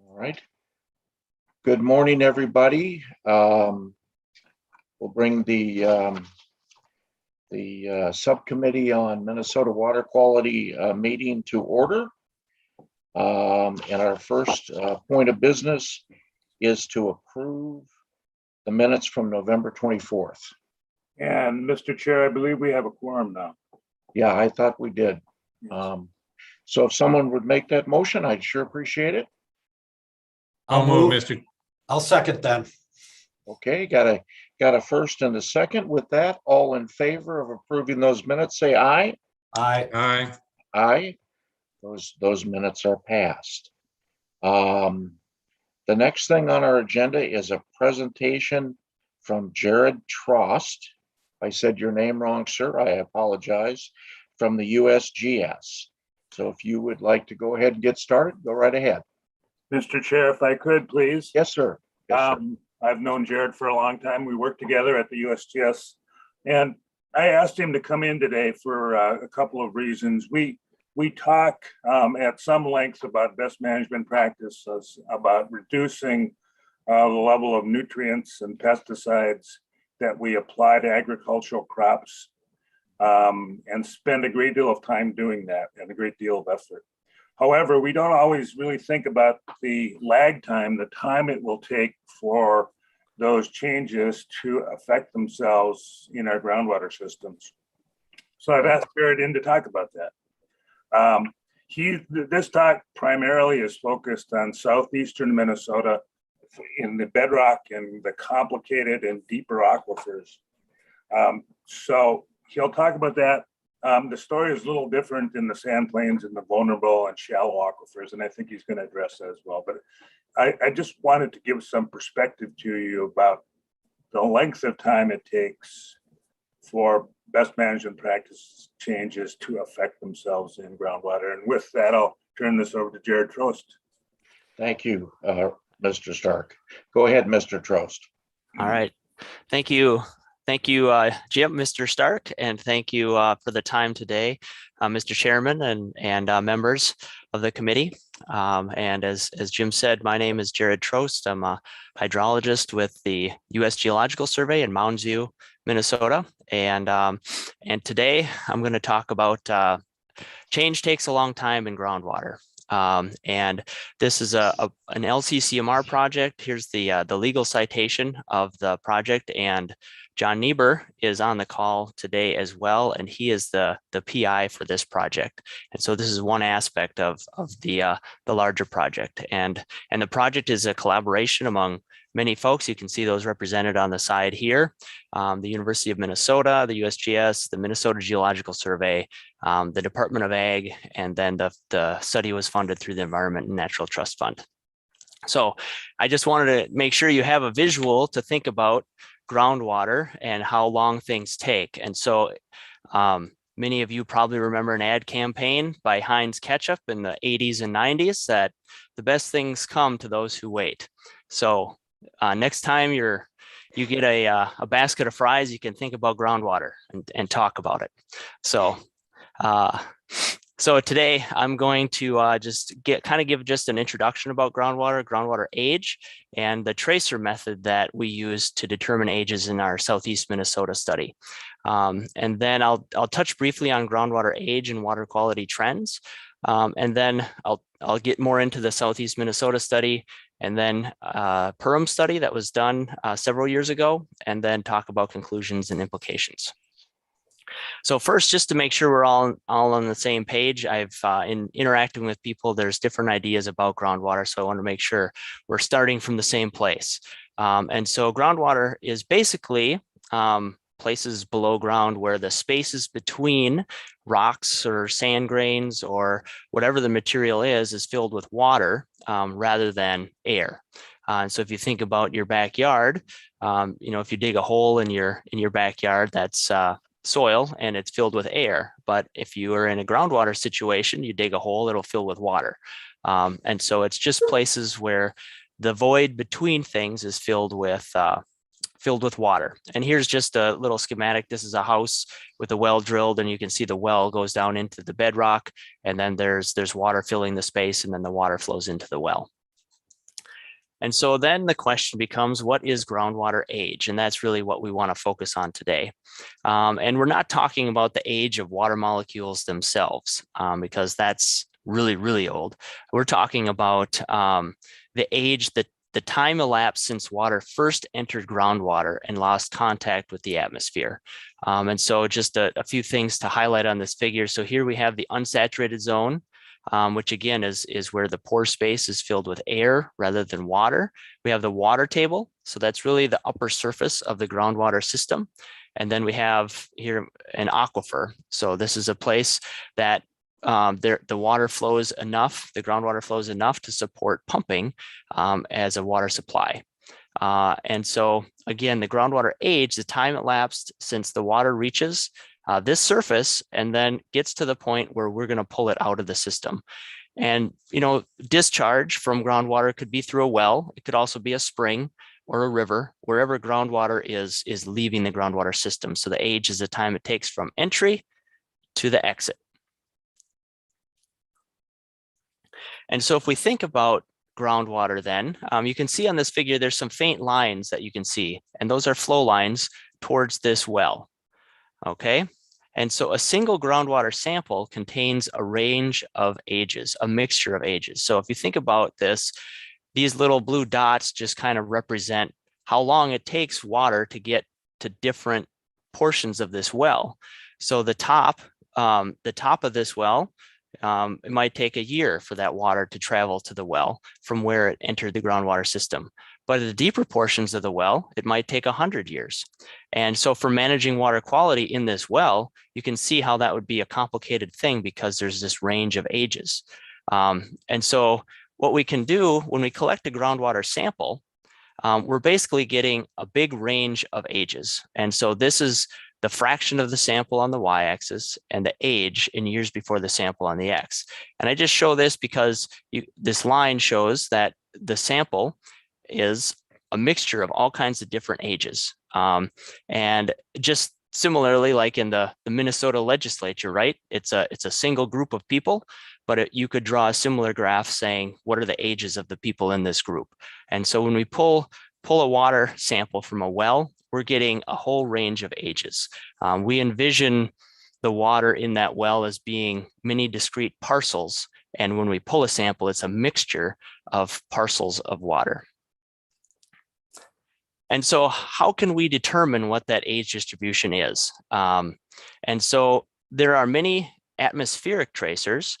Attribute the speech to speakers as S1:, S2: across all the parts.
S1: All right. Good morning, everybody. We'll bring the Subcommittee on Minnesota Water Quality meeting to order. And our first point of business is to approve the minutes from November 24th.
S2: And Mr. Chair, I believe we have a quorum now.
S1: Yeah, I thought we did.
S2: Yes.
S1: So if someone would make that motion, I'd sure appreciate it.
S3: I'll move, Mr. I'll second that.
S1: Okay, got a first and a second. With that, all in favor of approving those minutes, say aye.
S3: Aye.
S1: Aye. Those minutes are passed. The next thing on our agenda is a presentation from Jared Trost. I said your name wrong, sir. I apologize. From the USGS. So if you would like to go ahead and get started, go right ahead.
S2: Mr. Chair, if I could, please.
S1: Yes, sir. Yes, sir.
S2: I've known Jared for a long time. We worked together at the USGS, and I asked him to come in today for a couple of reasons. We talk at some length about best management practices, about reducing the level of nutrients and pesticides that we apply to agricultural crops, and spend a great deal of time doing that and a great deal of effort. However, we don't always really think about the lag time, the time it will take for those changes to affect themselves in our groundwater systems. So I've asked Jared in to talk about that. This talk primarily is focused on southeastern Minnesota in the bedrock and the complicated and deeper aquifers. So he'll talk about that. The story is a little different in the sand plains and the vulnerable and shallow aquifers, and I think he's going to address that as well. But I just wanted to give some perspective to you about the length of time it takes for best management practice changes to affect themselves in groundwater. And with that, I'll turn this over to Jared Trost.
S1: Thank you, Mr. Stark. Go ahead, Mr. Trost.
S4: All right. Thank you. Thank you, Jim, Mr. Stark, and thank you for the time today, Mr. Chairman and members of the committee. And as Jim said, my name is Jared Trost. I'm a hydrologist with the U.S. Geological Survey in Mounds View, Minnesota. And today I'm going to talk about change takes a long time in groundwater. And this is an LCCMR project. Here's the legal citation of the project, and John Niebuhr is on the call today as well, and he is the PI for this project. And so this is one aspect of the larger project, and the project is a collaboration among many folks. You can see those represented on the side here: the University of Minnesota, the USGS, the Minnesota Geological Survey, the Department of Ag, and then the study was funded through the Environment and Natural Trust Fund. So I just wanted to make sure you have a visual to think about groundwater and how long things take. And so many of you probably remember an ad campaign by Heinz Ketchup in the 80s and 90s that the best things come to those who wait. So next time you get a basket of fries, you can think about groundwater and talk about it. So today I'm going to just give an introduction about groundwater age, and the tracer method that we use to determine ages in our Southeast Minnesota study. And then I'll touch briefly on groundwater age and water quality trends. And then I'll get more into the Southeast Minnesota study, and then PERM study that was done several years ago, and then talk about conclusions and implications. So first, just to make sure we're all on the same page, in interacting with people, there's different ideas about groundwater. So I want to make sure we're starting from the same place. And so groundwater is basically places below ground where the spaces between rocks or sand grains or whatever the material is filled with water rather than air. And so if you think about your backyard, if you dig a hole in your backyard, that's soil and it's filled with air. But if you are in a groundwater situation, you dig a hole, it'll fill with water. And so it's just places where the void between things is filled with water. And here's just a little schematic. This is a house with a well drilled, and you can see the well goes down into the bedrock, and then there's water filling the space, and then the water flows into the well. And so then the question becomes, what is groundwater age? And that's really what we want to focus on today. And we're not talking about the age of water molecules themselves, because that's really, really old. We're talking about the age, the time elapsed since water first entered groundwater and lost contact with the atmosphere. And so just a few things to highlight on this figure. So here we have the unsaturated zone, which again is where the pore space is filled with air rather than water. We have the water table. So that's really the upper surface of the groundwater system. And then we have here an aquifer. So this is a place that the water flows enough, the groundwater flows enough to support pumping as a water supply. And so again, the groundwater age, the time elapsed since the water reaches this surface and then gets to the point where we're going to pull it out of the system. And, discharge from groundwater could be through a well. It could also be a spring or a river, wherever groundwater is leaving the groundwater system. So the age is the time it takes from entry to the exit. And so if we think about groundwater then, you can see on this figure, there's some faint lines that you can see, and those are flow lines towards this well, okay? And so a single groundwater sample contains a range of ages, a mixture of ages. So if you think about this, these little blue dots just kind of represent how long it takes water to get to different portions of this well. So the top of this well, it might take a year for that water to travel to the well from where it entered the groundwater system. But the deeper portions of the well, it might take 100 years. And so for managing water quality in this well, you can see how that would be a complicated thing because there's this range of ages. And so what we can do when we collect a groundwater sample, we're basically getting a big range of ages. And so this is the fraction of the sample on the y-axis and the age in years before the sample on the x. And I just show this because this line shows that the sample is a mixture of all kinds of different ages. And just similarly, like in the Minnesota legislature, right? It's a single group of people, but you could draw a similar graph saying, what are the ages of the people in this group? And so when we pull a water sample from a well, we're getting a whole range of ages. We envision the water in that well as being many discrete parcels. And when we pull a sample, it's a mixture of parcels of water. And so how can we determine what that age distribution is? And so there are many atmospheric tracers,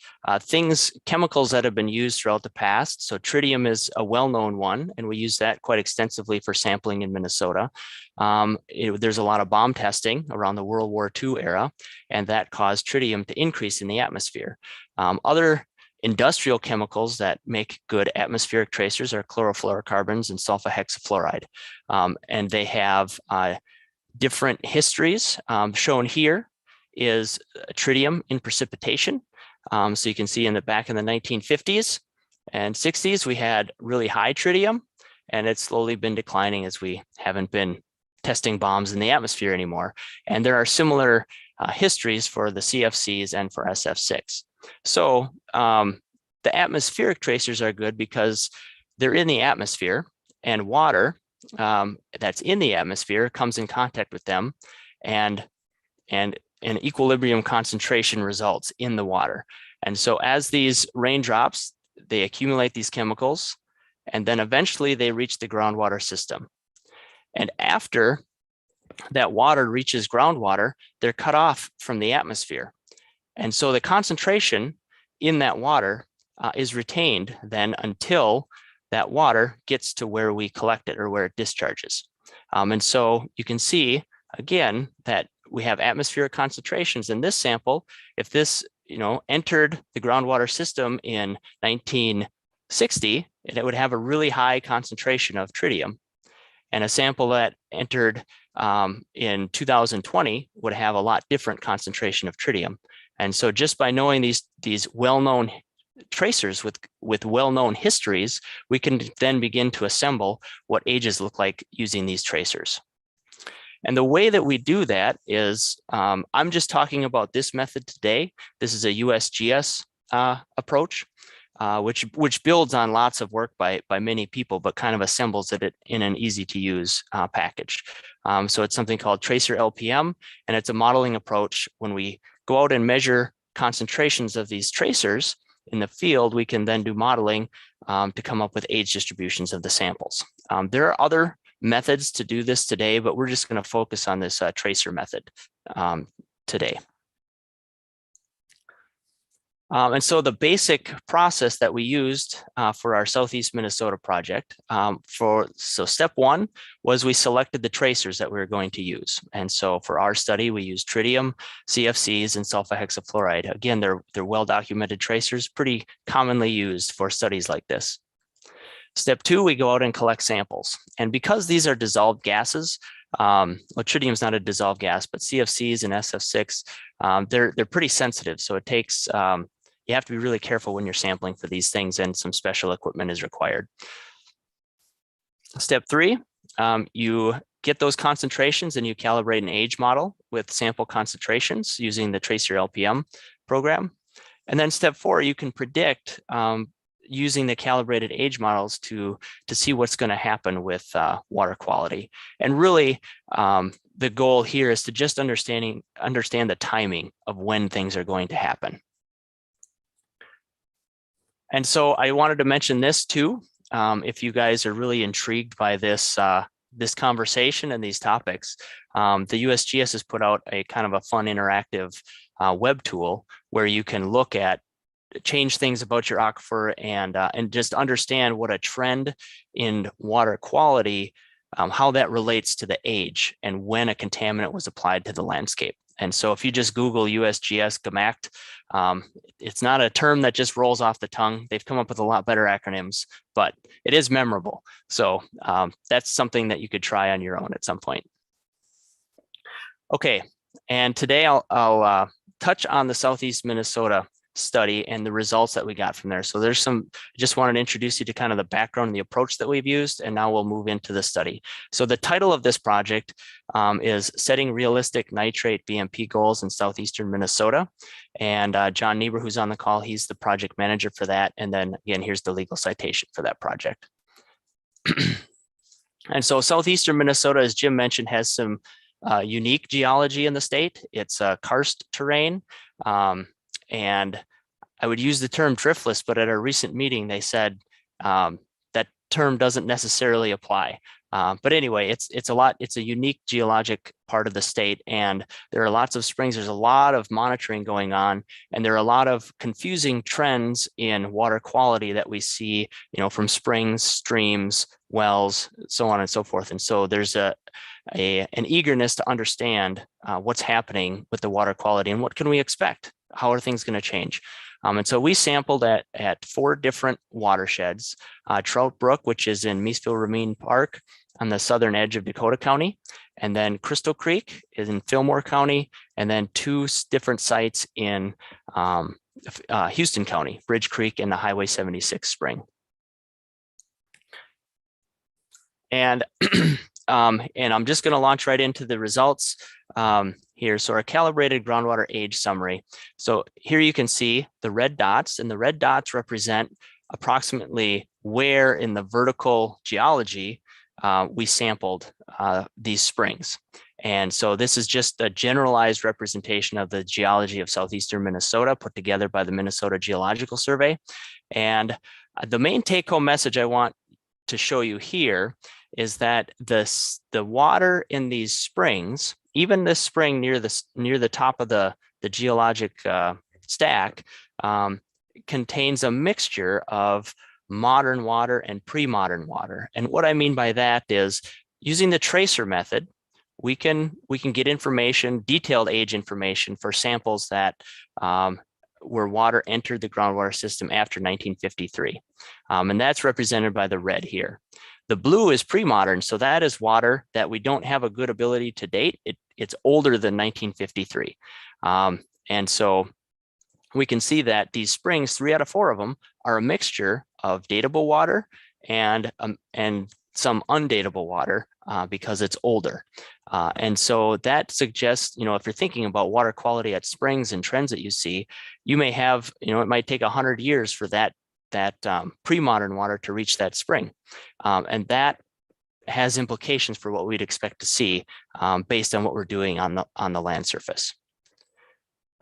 S4: chemicals that have been used throughout the past. So tritium is a well-known one, and we use that quite extensively for sampling in Minnesota. There's a lot of bomb testing around the World War II era, and that caused tritium to increase in the atmosphere. Other industrial chemicals that make good atmospheric tracers are chlorofluorocarbons and sulfohexafluoride. And they have different histories. Shown here is tritium in precipitation. So you can see back in the 1950s and 60s, we had really high tritium, and it's slowly been declining as we haven't been testing bombs in the atmosphere anymore. And there are similar histories for the CFCs and for SF6. So the atmospheric tracers are good because they're in the atmosphere, and water that's in the atmosphere comes in contact with them, and an equilibrium concentration results in the water. And so as these raindrops, they accumulate these chemicals, and then eventually they reach the groundwater system. And after that water reaches groundwater, they're cut off from the atmosphere. And so the concentration in that water is retained then until that water gets to where we collect it or where it discharges. And so you can see again that we have atmospheric concentrations in this sample. If this entered the groundwater system in 1960, it would have a really high concentration of tritium. And a sample that entered in 2020 would have a lot different concentration of tritium. And so just by knowing these well-known tracers with well-known histories, we can then begin to assemble what ages look like using these tracers. And the way that we do that is, I'm just talking about this method today. This is a USGS approach. which builds on lots of work by many people, but kind of assembles it in an easy to use package. So it's something called Tracer LPM, and it's a modeling approach. When we go out and measure concentrations of these tracers in the field, we can then do modeling to come up with age distributions of the samples. There are other methods to do this today, but we're just going to focus on this tracer method today. And so the basic process that we used for our Southeast Minnesota project, so step one was we selected the tracers that we were going to use. And so for our study, we used tritium, CFCs, and sulfahexafluoride. Again, they're well-documented tracers, pretty commonly used for studies like this. Step two, we go out and collect samples. And because these are dissolved gases, well, tritium is not a dissolved gas, but CFCs and SF6, they're pretty sensitive. So it takes, you have to be really careful when you're sampling for these things, and some special equipment is required. Step three, you get those concentrations and you calibrate an age model with sample concentrations using the Tracer LPM program. And then step four, you can predict using the calibrated age models to see what's going to happen with water quality. And really, the goal here is to just understand the timing of when things are going to happen. And so I wanted to mention this too. If you guys are really intrigued by this this conversation and these topics, the USGS has put out a kind of a fun interactive web tool where you can look at, change things about your aquifer and just understand what a trend in water quality, how that relates to the age and when a contaminant was applied to the landscape. And so if you just Google USGS GMACT, it's not a term that just rolls off the tongue. They've come up with a lot better acronyms, but it is memorable. So that's something that you could try on your own at some point. Okay, and today I'll touch on the Southeast Minnesota study and the results that we got from there. So there's some, I just wanted to introduce you to kind of the background and the approach that we've used, and now we'll move into the study. So the title of this project is Setting Realistic Nitrate BMP Goals in Southeastern Minnesota. And John Niebuhr, who's on the call, he's the project manager for that. And then again, here's the legal citation for that project. And so Southeastern Minnesota, as Jim mentioned, has some unique geology in the state. It's a karst terrain. And I would use the term driftless, but at a recent meeting, they said that term doesn't necessarily apply. But anyway, it's a unique geologic part of the state, and there are lots of springs. There's a lot of monitoring going on, and there are a lot of confusing trends in water quality that we see, from springs, streams, wells, so on and so forth. And so there's an eagerness to understand what's happening with the water quality and what can we expect. How are things going to change? And so we sampled at 4 different watersheds, Trout Brook, which is in Meesville-Rameen Park on the southern edge of Dakota County, and then Crystal Creek is in Fillmore County, and then 2 different sites in Houston County, Bridge Creek and the Highway 76 spring. And and I'm just going to launch right into the results here. So our calibrated groundwater age summary. So here you can see the red dots, and the red dots represent approximately where in the vertical geology we sampled these springs. And so this is just a generalized representation of the geology of southeastern Minnesota put together by the Minnesota Geological Survey. And the main take-home message I want to show you here is that the water in these springs, even this spring near the top of the geologic stack, contains a mixture of modern water and pre-modern water. And what I mean by that is, using the tracer method, we can get information, detailed age information for samples that where water entered the groundwater system after 1953. And that's represented by the red here. The blue is pre-modern, so that is water that we don't have a good ability to date. It's older than 1953. And so we can see that these springs, 3 out of 4 of them, are a mixture of datable water and some undatable water because it's older. And so that suggests, if you're thinking about water quality at springs and trends that you see, you may have, it might take 100 years for that pre-modern water to reach that spring. And that has implications for what we'd expect to see based on what we're doing on the land surface.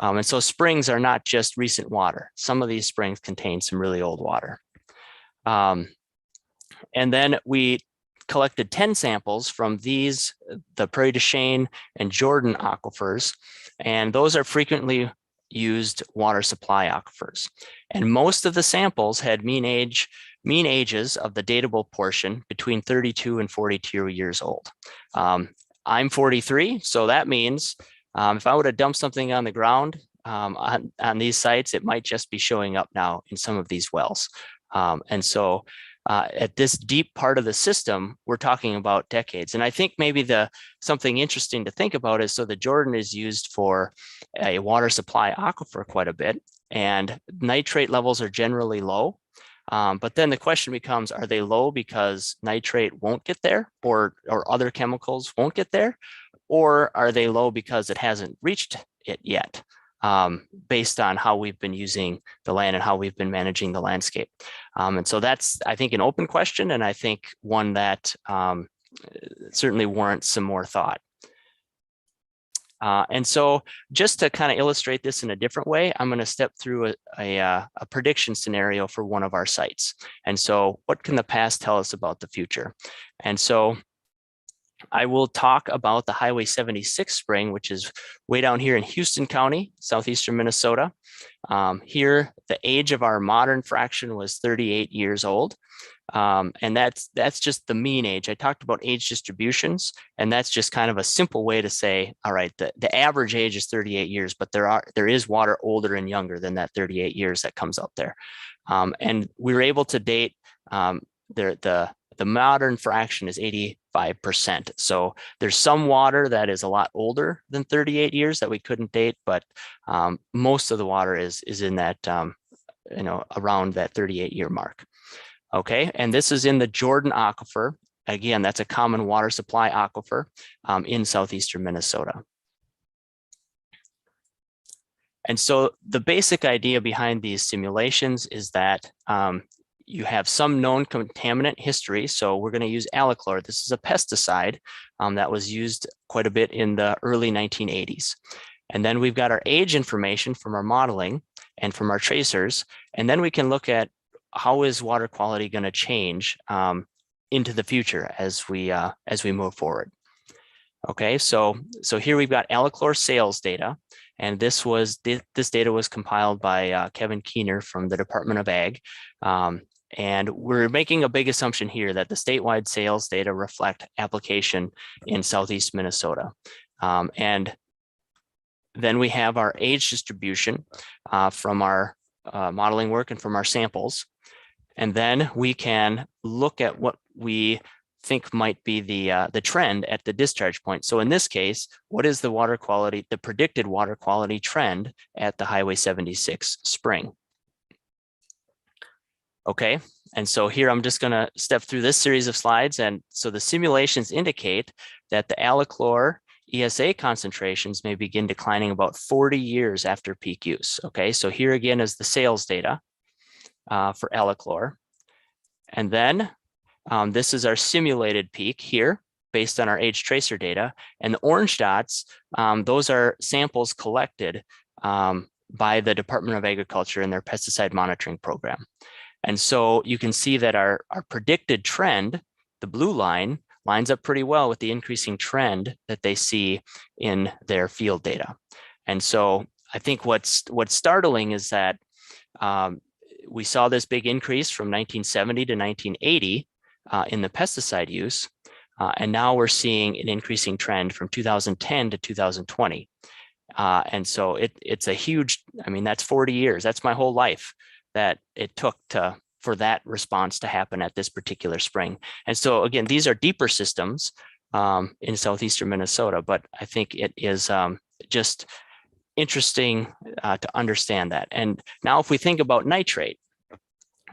S4: And so springs are not just recent water. Some of these springs contain some really old water. And then we collected 10 samples from the Prairie du Chien and Jordan aquifers, and those are frequently used water supply aquifers. And most of the samples had mean ages of the datable portion between 32 and 42 years old. I'm 43, so that means if I would have dumped something on the ground on these sites, it might just be showing up now in some of these wells. And so at this deep part of the system, we're talking about decades. And I think maybe something interesting to think about is, so the Jordan is used for a water supply aquifer quite a bit, and nitrate levels are generally low. But then the question becomes, are they low because nitrate won't get there, or other chemicals won't get there? Or are they low because it hasn't reached it yet, based on how we've been using the land and how we've been managing the landscape? And so that's, I think, an open question, and I think one that certainly warrants some more thought. And so just to kind of illustrate this in a different way, I'm going to step through a prediction scenario for one of our sites. And so what can the past tell us about the future? And so I will talk about the Highway 76 spring, which is way down here in Houston County, southeastern Minnesota. Here, the age of our modern fraction was 38 years old. And that's just the mean age. I talked about age distributions, and that's just kind of a simple way to say, all right, the average age is 38 years, but there is water older and younger than that 38 years that comes up there. And we were able to date the modern fraction is 85%. So there's some water that is a lot older than 38 years that we couldn't date, but most of the water is in that, around that 38-year mark. Okay, and this is in the Jordan Aquifer. Again, that's a common water supply aquifer in southeastern Minnesota. And so the basic idea behind these simulations is that you have some known contaminant history. So we're going to use Alichlor. This is a pesticide that was used quite a bit in the early 1980s. And then we've got our age information from our modeling and from our tracers. And then we can look at how is water quality going to change into the future as we move forward. Okay, so here we've got Alichlor sales data, and this data was compiled by Kevin Keener from the Department of Ag. And we're making a big assumption here that the statewide sales data reflect application in southeast Minnesota. And then we have our age distribution from our modeling work and from our samples. And then we can look at what we think might be the trend at the discharge point. So in this case, what is the water quality, the predicted water quality trend at the Highway 76 spring? Okay, and so here I'm just going to step through this series of slides. And so the simulations indicate that the Alichlor ESA concentrations may begin declining about 40 years after peak use. Okay, so here again is the sales data for Alichlor. And then this is our simulated peak here based on our age tracer data. And the orange dots, those are samples collected by the Department of Agriculture in their pesticide monitoring program. And so you can see that our predicted trend, the blue line, lines up pretty well with the increasing trend that they see in their field data. And so I think what's startling is that we saw this big increase from 1970 to 1980 in the pesticide use. And now we're seeing an increasing trend from 2010 to 2020. And so it's a huge, I mean, that's 40 years. That's my whole life that it took for that response to happen at this particular spring. And so again, these are deeper systems in southeastern Minnesota, but I think it is just interesting to understand that. And now if we think about nitrate,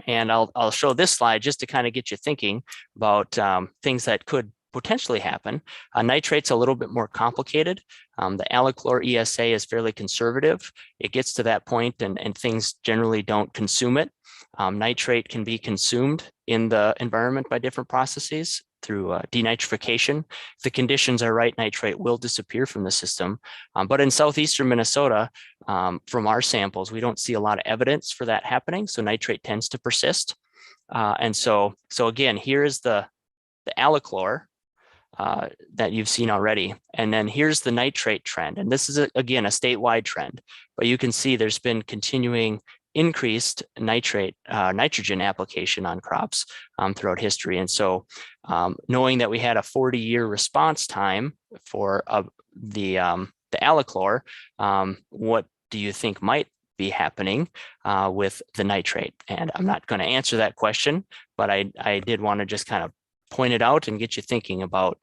S4: and I'll show this slide just to kind of get you thinking about things that could potentially happen. Nitrate's a little bit more complicated. The Alichlor ESA is fairly conservative. It gets to that point and things generally don't consume it. Nitrate can be consumed in the environment by different processes through denitrification. If the conditions are right, nitrate will disappear from the system. But in southeastern Minnesota, from our samples, we don't see a lot of evidence for that happening. So nitrate tends to persist. And so again, here is the allichlor that you've seen already. And then here's the nitrate trend. And this is, again, a statewide trend. But you can see there's been continuing increased nitrogen application on crops throughout history. And so knowing that we had a 40-year response time for the allichlor, what do you think might be happening with the nitrate? And I'm not going to answer that question, but I did want to just kind of point it out and get you thinking about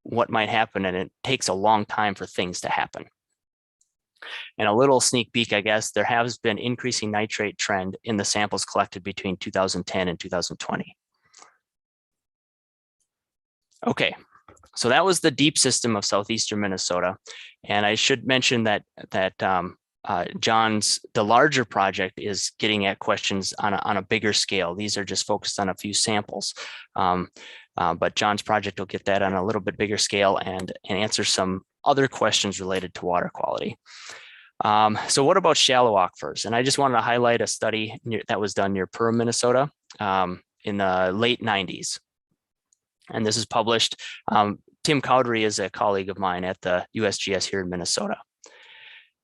S4: what might happen. And it takes a long time for things to happen. And a little sneak peek, I guess, there has been increasing nitrate trend in the samples collected between 2010 and 2020. Okay, so that was the deep system of southeastern Minnesota. And I should mention that John's, the larger project is getting at questions on a bigger scale. These are just focused on a few samples. But John's project will get that on a little bit bigger scale and answer some other questions related to water quality. So what about shallow aquifers? And I just wanted to highlight a study that was done near Perham, Minnesota in the late 90s. And this is published. Tim Cowdery is a colleague of mine at the USGS here in Minnesota.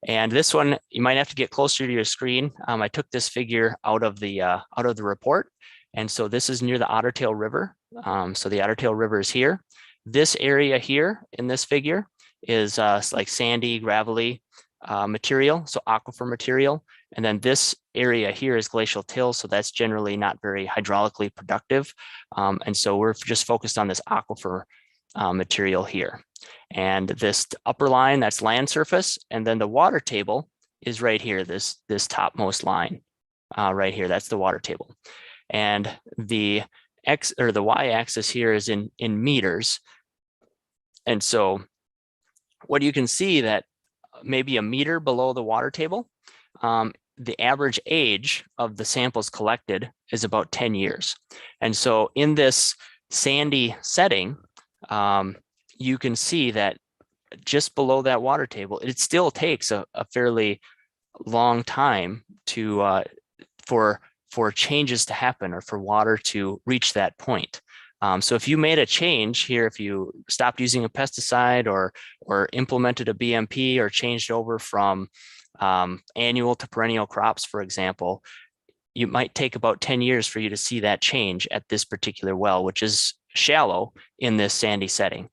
S4: And this one, you might have to get closer to your screen. I took this figure out of the report. And so this is near the Otter Tail River. So the Otter Tail River is here. This area here in this figure is like sandy, gravelly material, so aquifer material. And then this area here is glacial till, so that's generally not very hydraulically productive. And so we're just focused on this aquifer material here. And this upper line, that's land surface. And then the water table is right here, this topmost line right here, that's the water table. And the X or the Y-axis here is in meters. And so what you can see that maybe a meter below the water table, the average age of the samples collected is about 10 years. And so in this sandy setting, you can see that just below that water table, it still takes a fairly long time to for changes to happen or for water to reach that point. So if you made a change here, if you stopped using a pesticide or implemented a BMP or changed over from annual to perennial crops, for example, you might take about 10 years for you to see that change at this particular well, which is shallow in this sandy setting.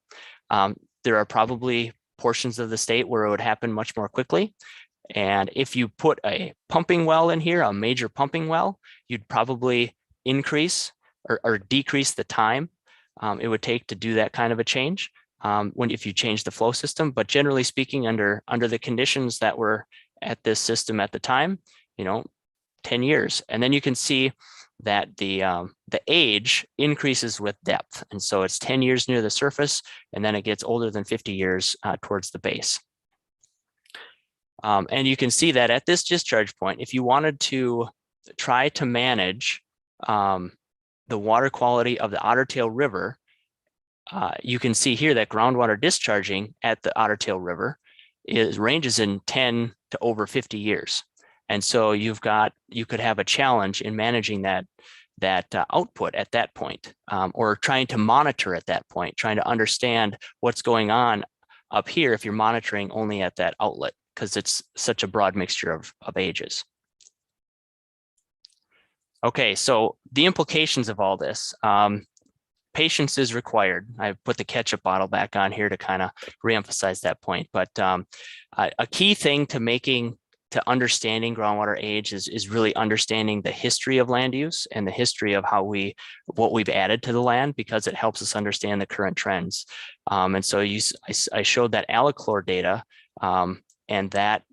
S4: There are probably portions of the state where it would happen much more quickly. And if you put a pumping well in here, a major pumping well, you'd probably increase or decrease the time it would take to do that kind of a change if you change the flow system. But generally speaking, under the conditions that were at this system at the time, 10 years. And then you can see that the age increases with depth. And so it's 10 years near the surface, and then it gets older than 50 years towards the base. And you can see that at this discharge point, if you wanted to try to manage the water quality of the Otter Tail River, you can see here that groundwater discharging at the Otter Tail River ranges in 10 to over 50 years. And so you could have a challenge in managing that output at that point, or trying to monitor at that point, trying to understand what's going on up here if you're monitoring only at that outlet, because it's such a broad mixture of ages. Okay, so the implications of all this, patience is required. I put the ketchup bottle back on here to kind of reemphasize that point. But a key thing to understanding groundwater age is really understanding the history of land use and the history of what we've added to the land, because it helps us understand the current trends. And so I showed that allichlor data, and that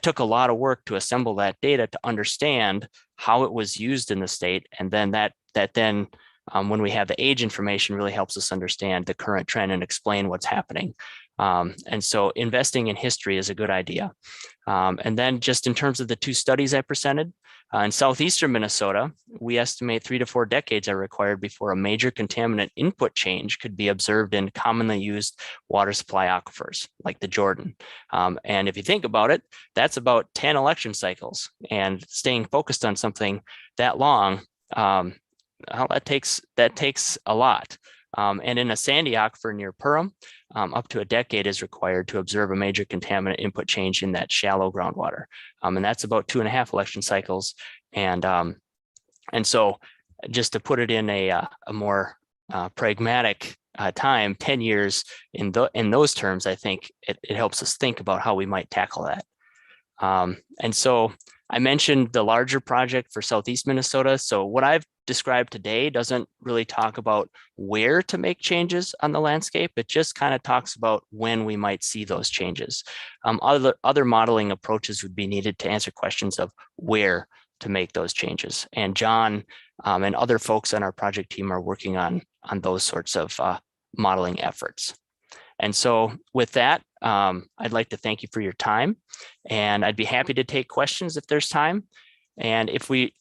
S4: took a lot of work to assemble that data to understand how it was used in the state. And then when we have the age information, really helps us understand the current trend and explain what's happening. And so investing in history is a good idea. And then just in terms of the 2 studies I presented, in southeastern Minnesota, we estimate 3 to 4 decades are required before a major contaminant input change could be observed in commonly used water supply aquifers like the Jordan. And if you think about it, that's about 10 election cycles, and staying focused on something that long, that takes a lot. And in a sandy aquifer near Perham, up to a decade is required to observe a major contaminant input change in that shallow groundwater. And that's about 2.5 election cycles. And so just to put it in a more pragmatic time, 10 years in those terms, I think it helps us think about how we might tackle that. And so I mentioned the larger project for Southeast Minnesota. So what I've described today doesn't really talk about where to make changes on the landscape. It just kind of talks about when we might see those changes. Other modeling approaches would be needed to answer questions of where to make those changes. And John and other folks on our project team are working on those sorts of modeling efforts. And so with that, I'd like to thank you for your time, and I'd be happy to take questions if there's time. And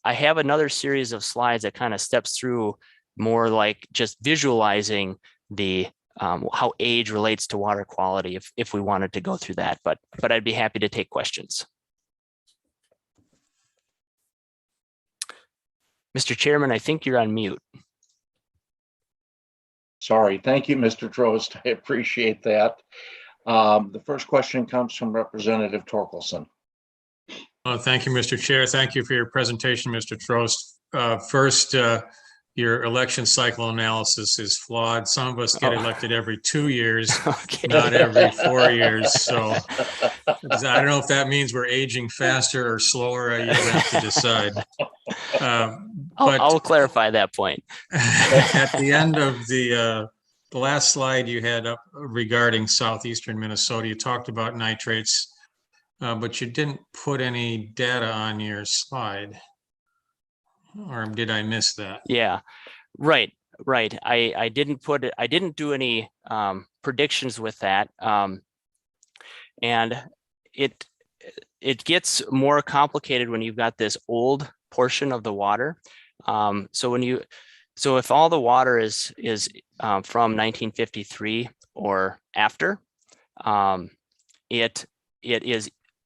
S4: I have another series of slides that kind of steps through more like just visualizing the how age relates to water quality if we wanted to go through that, but I'd be happy to take questions. Mr. Chairman, I think you're on mute.
S1: Sorry. Thank you, Mr. Trost. I appreciate that. The first question comes from Representative Torkelson.
S5: Thank you, Mr. Chair. Thank you for your presentation, Mr. Trost. First, your election cycle analysis is flawed. Some of us get elected every 2 years,
S4: Okay.
S5: not every 4 years. So I don't know if that means we're aging faster or slower. You'll have to decide.
S4: I'll clarify that point.
S5: At the end of the last slide you had up regarding southeastern Minnesota, you talked about nitrates, but you didn't put any data on your slide. Or did I miss that?
S4: Yeah, right. I didn't put it. I didn't do any predictions with that, and it gets more complicated when you've got this old portion of the water. So if all the water is from 1953 or after, it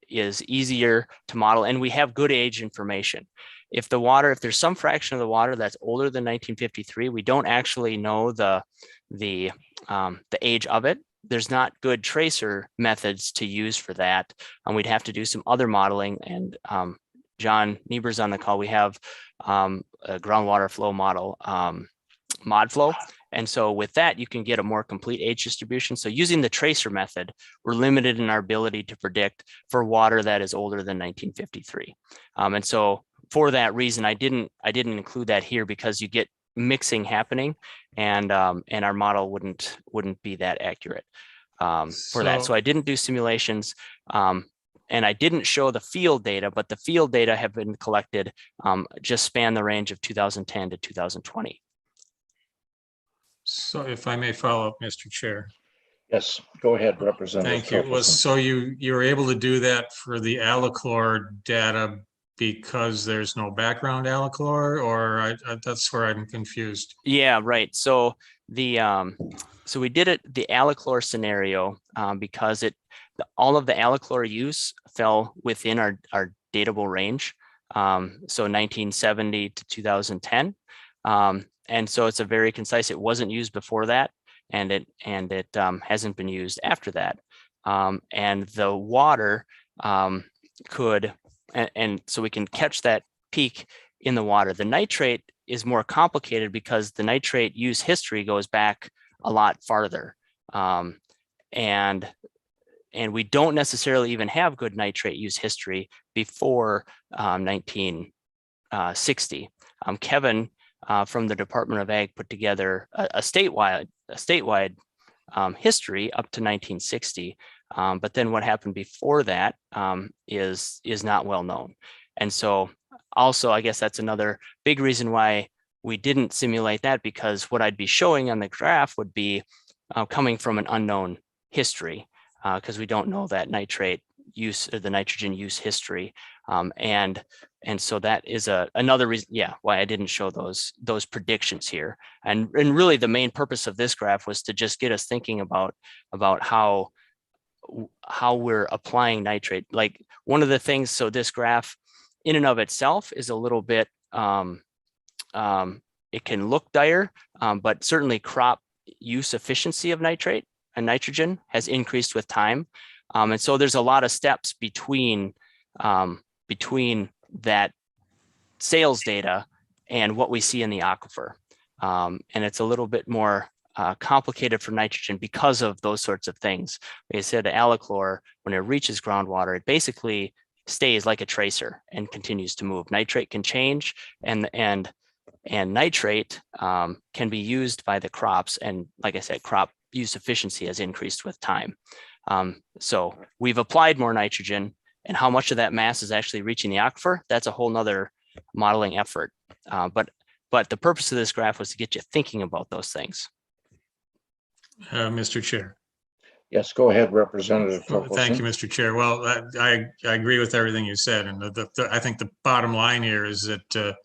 S4: is easier to model, and we have good age information. If there's some fraction of the water that's older than 1953, we don't actually know the age of it. There's not good tracer methods to use for that. We'd have to do some other modeling, and John Niebuhr's on the call. We have a groundwater flow model, ModFlow. And so with that, you can get a more complete age distribution. So using the tracer method, we're limited in our ability to predict for water that is older than 1953. And so for that reason, I didn't include that here, because you get mixing happening, and our model wouldn't be that accurate for that. So I didn't do simulations, and I didn't show the field data, but the field data have been collected, just span the range of 2010 to 2020.
S5: So if I may follow up, Mr. Chair.
S1: Yes, go ahead, Representative.
S5: Thank you. So you were able to do that for the allichlor data because there's no background allichlor, or that's where I'm confused.
S4: Yeah, right. So so we did the allichlor scenario because all of the allichlor use fell within our datable range. So 1970 to 2010. And so it's a very concise. It wasn't used before that, and it hasn't been used after that. And the water could, and so we can catch that peak in the water. The nitrate is more complicated because the nitrate use history goes back a lot farther, and we don't necessarily even have good nitrate use history before 1960. Kevin from the Department of Ag put together a statewide history up to 1960, but then what happened before that is not well known. And so also, I guess that's another big reason why we didn't simulate that, because what I'd be showing on the graph would be coming from an unknown history because we don't know that nitrate use or the nitrogen use history. And so that is another reason, why I didn't show those predictions here. And really the main purpose of this graph was to just get us thinking about how we're applying nitrate. Like one of the things, so this graph in and of itself is a little bit, it can look dire, but certainly crop use efficiency of nitrate and nitrogen has increased with time. And so there's a lot of steps between that sales data and what we see in the aquifer. And it's a little bit more complicated for nitrogen because of those sorts of things. Like I said, allichlor, when it reaches groundwater, it basically stays like a tracer and continues to move. Nitrate can change, and nitrate can be used by the crops. And like I said, crop use efficiency has increased with time. So we've applied more nitrogen, and how much of that mass is actually reaching the aquifer, that's a whole nother modeling effort. But the purpose of this graph was to get you thinking about those things.
S5: Mr. Chair.
S1: Yes, go ahead, Representative Torkelson.
S5: Thank you, Mr. Chair. Well, I agree with everything you said. And I think the bottom line here is that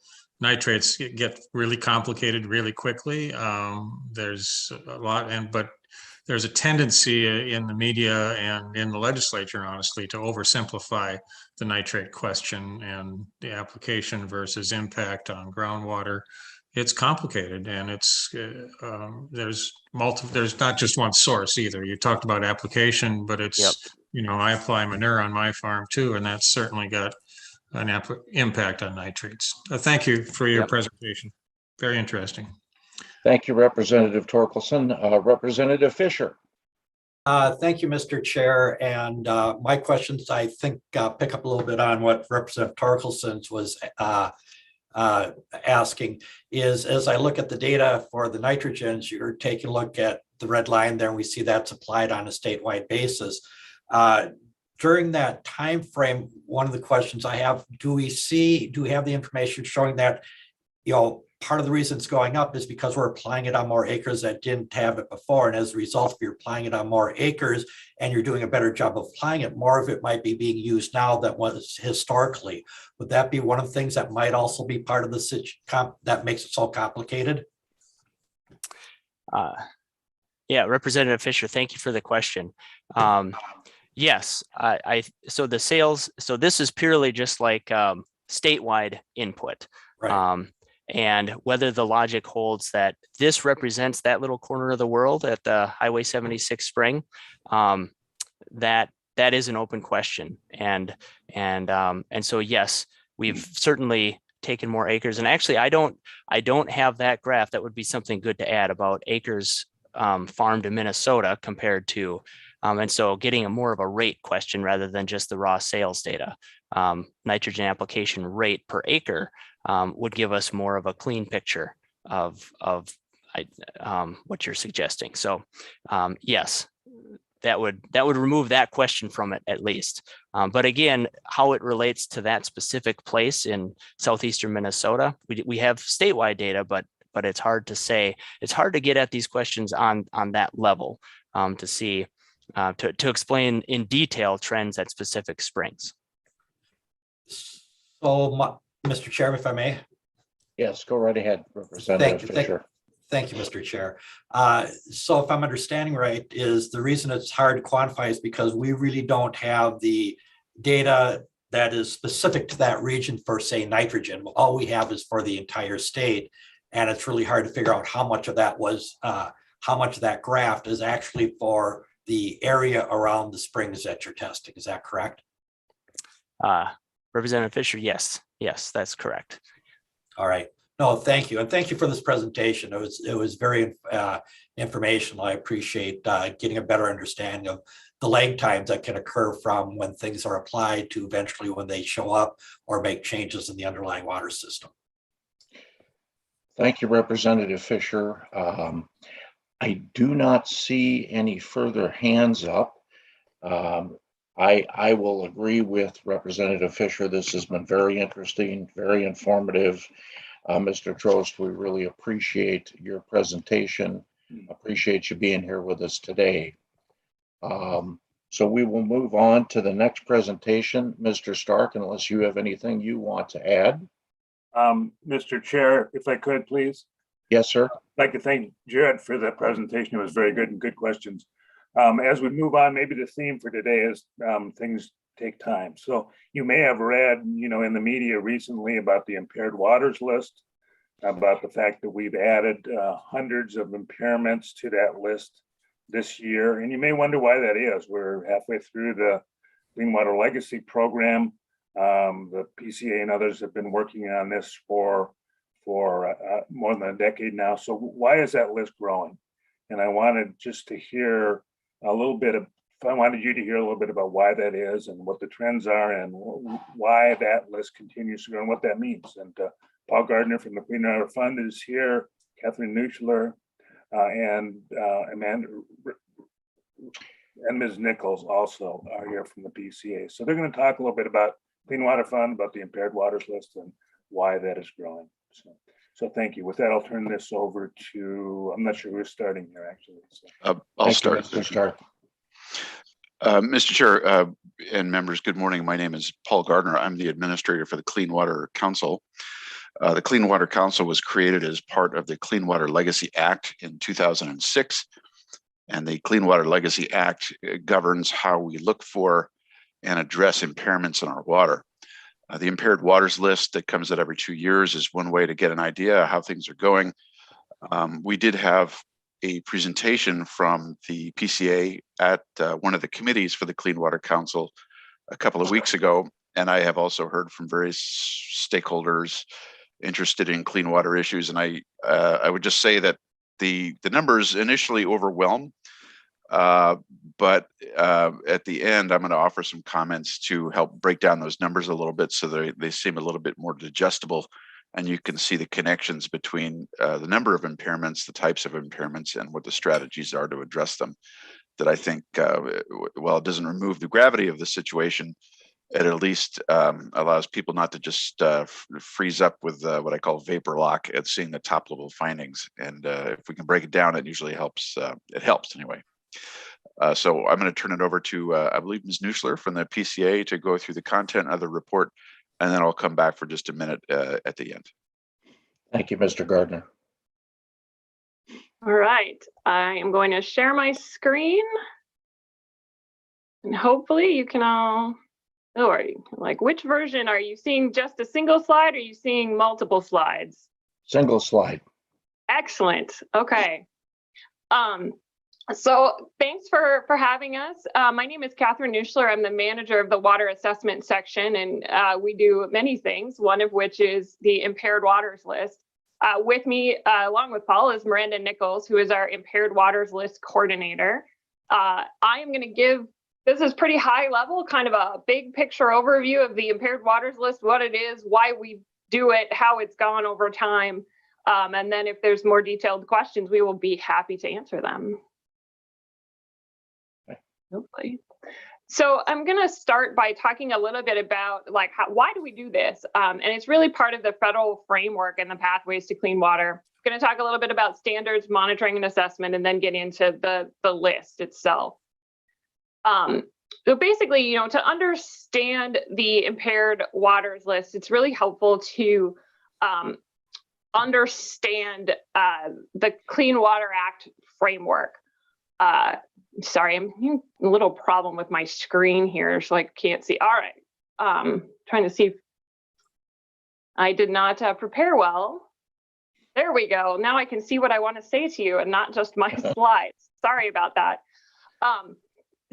S5: nitrates get really complicated really quickly. There's a lot, but there's a tendency in the media and in the legislature, honestly, to oversimplify the nitrate question and the application versus impact on groundwater. It's complicated, and it's there's not just one source either. You talked about application, but it's, I apply manure on my farm too, and that's certainly got an impact on nitrates. Thank you for your presentation. Very interesting.
S1: Thank you, Representative Torkelson. Representative Fisher.
S6: Thank you, Mr. Chair. And my questions, I think, pick up a little bit on what Representative Torkelson was asking. Is as I look at the data for the nitrogens, you're taking a look at the red line there, and we see that's applied on a statewide basis. During that time frame, one of the questions I have, do we have the information showing that, part of the reason it's going up is because we're applying it on more acres that didn't have it before. And as a result, if you're applying it on more acres and you're doing a better job of applying it, more of it might be being used now than was historically. Would that be one of the things that might also be part of the that makes it so complicated?
S4: Representative Fisher, thank you for the question. Yes, so the sales, so this is purely just like statewide input. Right. And whether the logic holds that this represents that little corner of the world at the Highway 76 spring, that is an open question. And so, yes, we've certainly taken more acres. And actually, I don't have that graph. That would be something good to add about acres farmed in Minnesota compared to, and so getting more of a rate question rather than just the raw sales data. Nitrogen application rate per acre would give us more of a clean picture of what you're suggesting. So yes, that would remove that question from it at least. But again, how it relates to that specific place in southeastern Minnesota, we have statewide data, but it's hard to say. It's hard to get at these questions on that level to see to explain in detail trends at specific springs.
S6: So, Mr. Chairman, if I may.
S1: Yes, go right ahead, Representative Fisher.
S6: Thank you, Mr. Chair. So if I'm understanding right, is the reason it's hard to quantify is because we really don't have the data that is specific to that region for, say, nitrogen. All we have is for the entire state. And it's really hard to figure out how much of that was, how much of that graph is actually for the area around the springs that you're testing. Is that correct?
S4: Representative Fisher, yes, that's correct.
S6: All right. No, thank you. And thank you for this presentation. It was very informational. I appreciate getting a better understanding of the lag times that can occur from when things are applied to eventually when they show up or make changes in the underlying water system.
S1: Thank you, Representative Fisher. I do not see any further hands up. I will agree with Representative Fisher. This has been very interesting, very informative. Mr. Trost, we really appreciate your presentation. Appreciate you being here with us today. So we will move on to the next presentation, Mr. Stark, unless you have anything you want to add.
S2: Mr. Chair, if I could, please.
S1: Yes, sir.
S2: I'd like to thank Jared for the presentation. It was very good and good questions. As we move on, maybe the theme for today is things take time. So you may have read, in the media recently about the impaired waters list, about the fact that we've added hundreds of impairments to that list this year. And you may wonder why that is. We're halfway through the Clean Water Legacy Program. The PCA and others have been working on this for more than a decade now. So why is that list growing? And I wanted just to hear a little bit of, I wanted you to hear a little bit about why that is and what the trends are and why that list continues to grow and what that means. And Paul Gardner from the Clean Water Fund is here, Catherine Nuchler, and Amanda and Ms. Nichols also are here from the PCA. So they're going to talk a little bit about Clean Water Fund, about the impaired waters list and why that is growing. So thank you. With that, I'll turn this over to, I'm not sure who's starting here actually. So.
S7: I'll start.
S1: Mr. Stark.
S7: Mr. Chair and members, good morning. My name is Paul Gardner. I'm the administrator for the Clean Water Council. The Clean Water Council was created as part of the Clean Water Legacy Act in 2006. And the Clean Water Legacy Act governs how we look for and address impairments in our water. The impaired waters list that comes out every 2 years is one way to get an idea of how things are going. We did have a presentation from the PCA at one of the committees for the Clean Water Council a couple of weeks ago. And I have also heard from various stakeholders interested in clean water issues. And I would just say that the numbers initially overwhelm, but at the end, I'm going to offer some comments to help break down those numbers a little bit so they seem a little bit more digestible. And you can see the connections between the number of impairments, the types of impairments, and what the strategies are to address them. That I think, while it doesn't remove the gravity of the situation, it at least allows people not to just freeze up with what I call vapor lock at seeing the top level findings. And if we can break it down, it usually helps. It helps anyway. So I'm going to turn it over to, I believe, Ms. Nuchler from the PCA to go through the content of the report, and then I'll come back for just a minute at the end.
S1: Thank you, Mr. Gardner.
S8: All right, I am going to share my screen. And hopefully you can all, which version are you seeing? Just a single slide or are you seeing multiple slides?
S1: Single slide.
S8: Excellent, okay. So thanks for having us. My name is Catherine Nuchler. I'm the manager of the water assessment section, and we do many things, one of which is the impaired waters list. With me, along with Paul, is Miranda Nichols, who is our impaired waters list coordinator. I am going to give, this is pretty high level, kind of a big picture overview of the impaired waters list, what it is, why we do it, how it's gone over time. And then if there's more detailed questions, we will be happy to answer them. Hopefully. So I'm going to start by talking a little bit about why do we do this? And it's really part of the federal framework and the pathways to clean water. I'm going to talk a little bit about standards, monitoring and assessment, and then get into the list itself. So basically, to understand the impaired waters list, it's really helpful to understand the Clean Water Act framework. Sorry, I'm having a little problem with my screen here, so I can't see. All right, trying to see if I did not prepare well. There we go. Now I can see what I want to say to you and not just my slides. Sorry about that.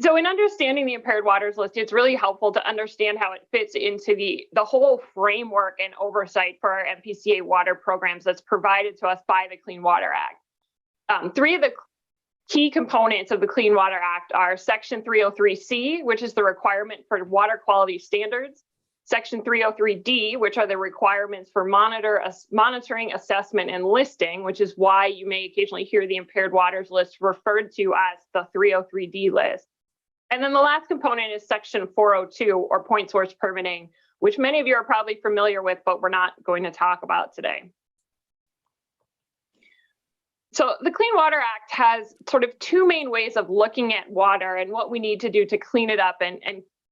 S8: So in understanding the impaired waters list, it's really helpful to understand how it fits into the whole framework and oversight for our MPCA water programs that's provided to us by the Clean Water Act. Three of the key components of the Clean Water Act are Section 303C, which is the requirement for water quality standards, Section 303D, which are the requirements for monitoring, assessment, and listing, which is why you may occasionally hear the impaired waters list referred to as the 303D list. And then the last component is Section 402, or point source permitting, which many of you are probably familiar with, but we're not going to talk about today. So the Clean Water Act has sort of two main ways of looking at water and what we need to do to clean it up and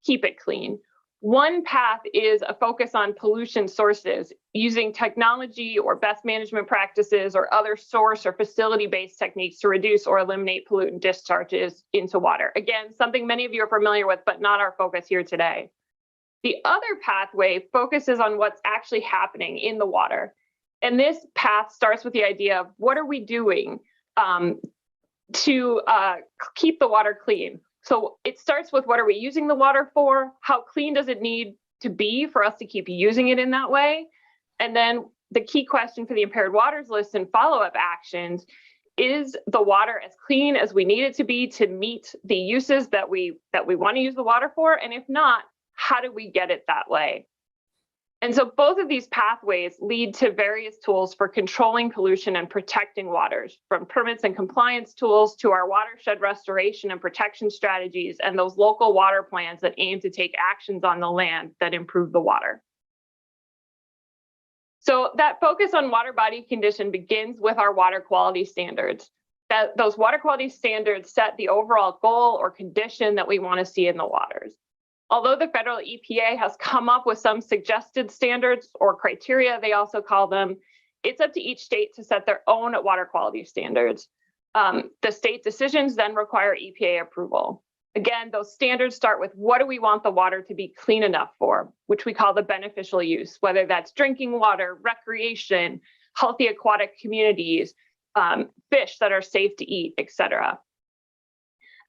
S8: keep it clean. One path is a focus on pollution sources using technology or best management practices or other source or facility-based techniques to reduce or eliminate pollutant discharges into water. Again, something many of you are familiar with, but not our focus here today. The other pathway focuses on what's actually happening in the water. And this path starts with the idea of what are we doing to keep the water clean? So it starts with what are we using the water for? How clean does it need to be for us to keep using it in that way? And then the key question for the impaired waters list and follow-up actions, is the water as clean as we need it to be to meet the uses that we want to use the water for? And if not, how do we get it that way? And so both of these pathways lead to various tools for controlling pollution and protecting waters, from permits and compliance tools to our watershed restoration and protection strategies and those local water plans that aim to take actions on the land that improve the water. So that focus on water body condition begins with our water quality standards. Those water quality standards set the overall goal or condition that we want to see in the waters. Although the federal EPA has come up with some suggested standards or criteria, they also call them, it's up to each state to set their own water quality standards. The state decisions then require EPA approval. Again, those standards start with what do we want the water to be clean enough for, which we call the beneficial use, whether that's drinking water, recreation, healthy aquatic communities, fish that are safe to eat, etc.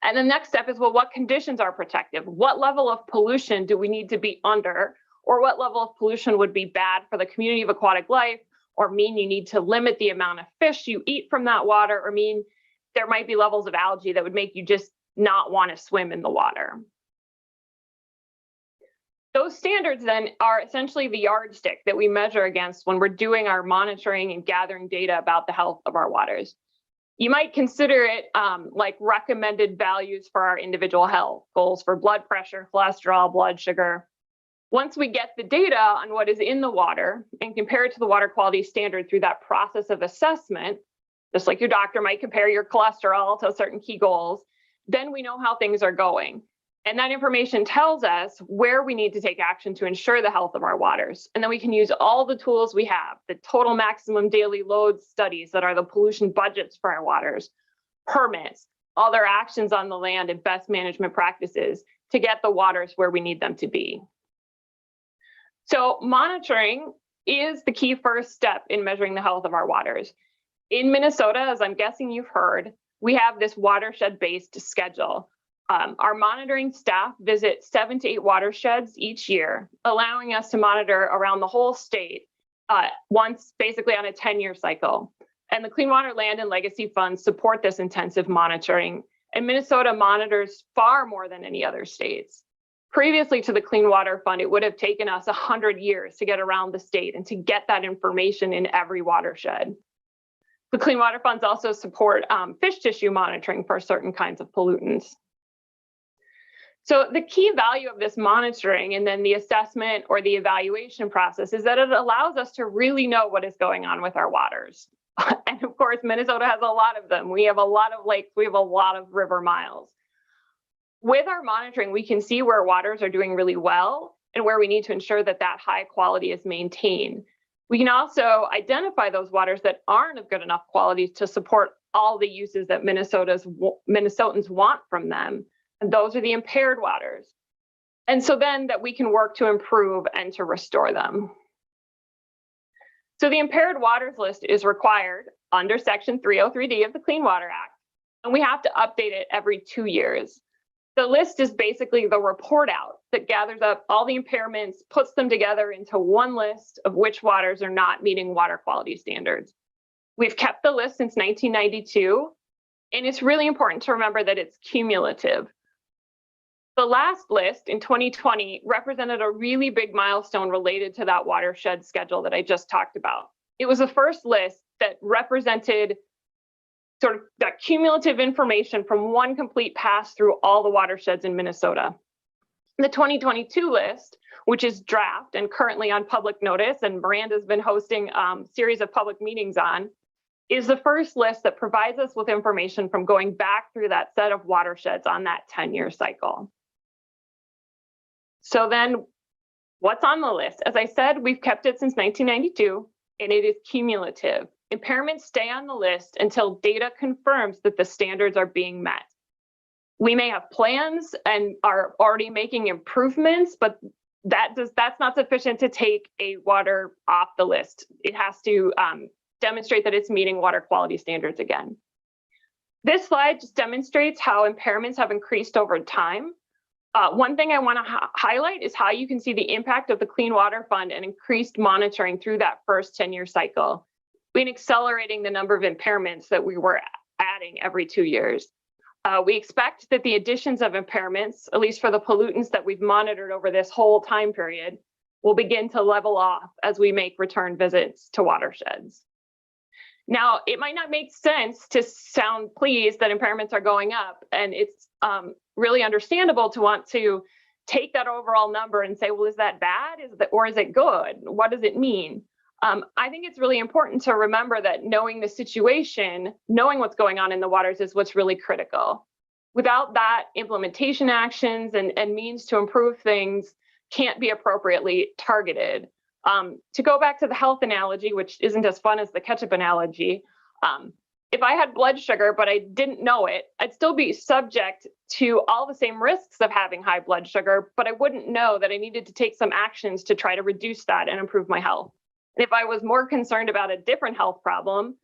S8: And the next step is, well, what conditions are protective? What level of pollution do we need to be under? Or what level of pollution would be bad for the community of aquatic life, or mean you need to limit the amount of fish you eat from that water, or mean there might be levels of algae that would make you just not want to swim in the water. Those standards then are essentially the yardstick that we measure against when we're doing our monitoring and gathering data about the health of our waters. You might consider it like recommended values for our individual health, goals for blood pressure, cholesterol, blood sugar. Once we get the data on what is in the water and compare it to the water quality standard through that process of assessment, just like your doctor might compare your cholesterol to certain key goals, then we know how things are going. And that information tells us where we need to take action to ensure the health of our waters. And then we can use all the tools we have, the total maximum daily load studies that are the pollution budgets for our waters, permits, other actions on the land, and best management practices to get the waters where we need them to be. So monitoring is the key first step in measuring the health of our waters. In Minnesota, as I'm guessing you've heard, we have this watershed-based schedule. Our monitoring staff visit 7 to 8 watersheds each year, allowing us to monitor around the whole state once, basically on a 10-year cycle. And the Clean Water Land and Legacy Funds support this intensive monitoring, and Minnesota monitors far more than any other states. Previously to the Clean Water Fund, it would have taken us 100 years to get around the state and to get that information in every watershed. The Clean Water Funds also support fish tissue monitoring for certain kinds of pollutants. So the key value of this monitoring and then the assessment or the evaluation process is that it allows us to really know what is going on with our waters. And of course, Minnesota has a lot of them. We have a lot of lakes, we have a lot of river miles. With our monitoring, we can see where waters are doing really well and where we need to ensure that that high quality is maintained. We can also identify those waters that aren't of good enough quality to support all the uses that Minnesotans want from them. And those are the impaired waters. And so then that we can work to improve and to restore them. So the impaired waters list is required under Section 303D of the Clean Water Act, and we have to update it every 2 years. The list is basically the report out that gathers up all the impairments, puts them together into one list of which waters are not meeting water quality standards. We've kept the list since 1992, and it's really important to remember that it's cumulative. The last list in 2020 represented a really big milestone related to that watershed schedule that I just talked about. It was the first list that represented sort of that cumulative information from one complete pass through all the watersheds in Minnesota. The 2022 list, which is draft and currently on public notice, and Miranda's been hosting a series of public meetings on, is the first list that provides us with information from going back through that set of watersheds on that 10-year cycle. So then what's on the list? As I said, we've kept it since 1992, and it is cumulative. Impairments stay on the list until data confirms that the standards are being met. We may have plans and are already making improvements, but that's not sufficient to take a water off the list. It has to demonstrate that it's meeting water quality standards again. This slide just demonstrates how impairments have increased over time. One thing I want to highlight is how you can see the impact of the Clean Water Fund and increased monitoring through that first 10-year cycle, in accelerating the number of impairments that we were adding every 2 years. We expect that the additions of impairments, at least for the pollutants that we've monitored over this whole time period, will begin to level off as we make return visits to watersheds. Now, it might not make sense to sound pleased that impairments are going up, and it's really understandable to want to take that overall number and say, well, is that bad? Or is it good? What does it mean? I think it's really important to remember that knowing the situation, knowing what's going on in the waters is what's really critical. Without that, implementation actions and means to improve things can't be appropriately targeted. To go back to the health analogy, which isn't as fun as the ketchup analogy, if I had blood sugar, but I didn't know it, I'd still be subject to all the same risks of having high blood sugar, but I wouldn't know that I needed to take some actions to try to reduce that and improve my health. And if I was more concerned about a different health problem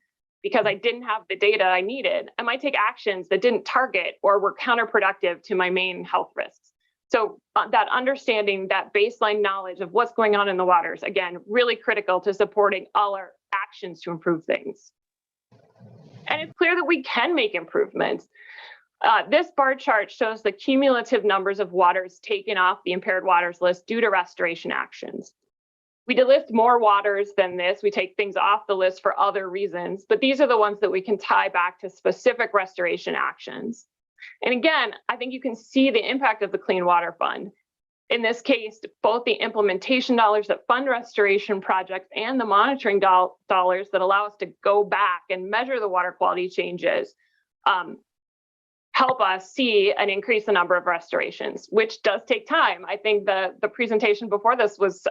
S8: because I didn't have the data I needed, I might take actions that didn't target or were counterproductive to my main health risks. So that understanding, that baseline knowledge of what's going on in the waters, again, really critical to supporting all our actions to improve things. And it's clear that we can make improvements. This bar chart shows the cumulative numbers of waters taken off the impaired waters list due to restoration actions. We delist more waters than this. We take things off the list for other reasons, but these are the ones that we can tie back to specific restoration actions. And again, I think you can see the impact of the Clean Water Fund. In this case, both the implementation dollars that fund restoration projects and the monitoring dollars that allow us to go back and measure the water quality changes help us see an increase in the number of restorations, which does take time. I think the presentation before this was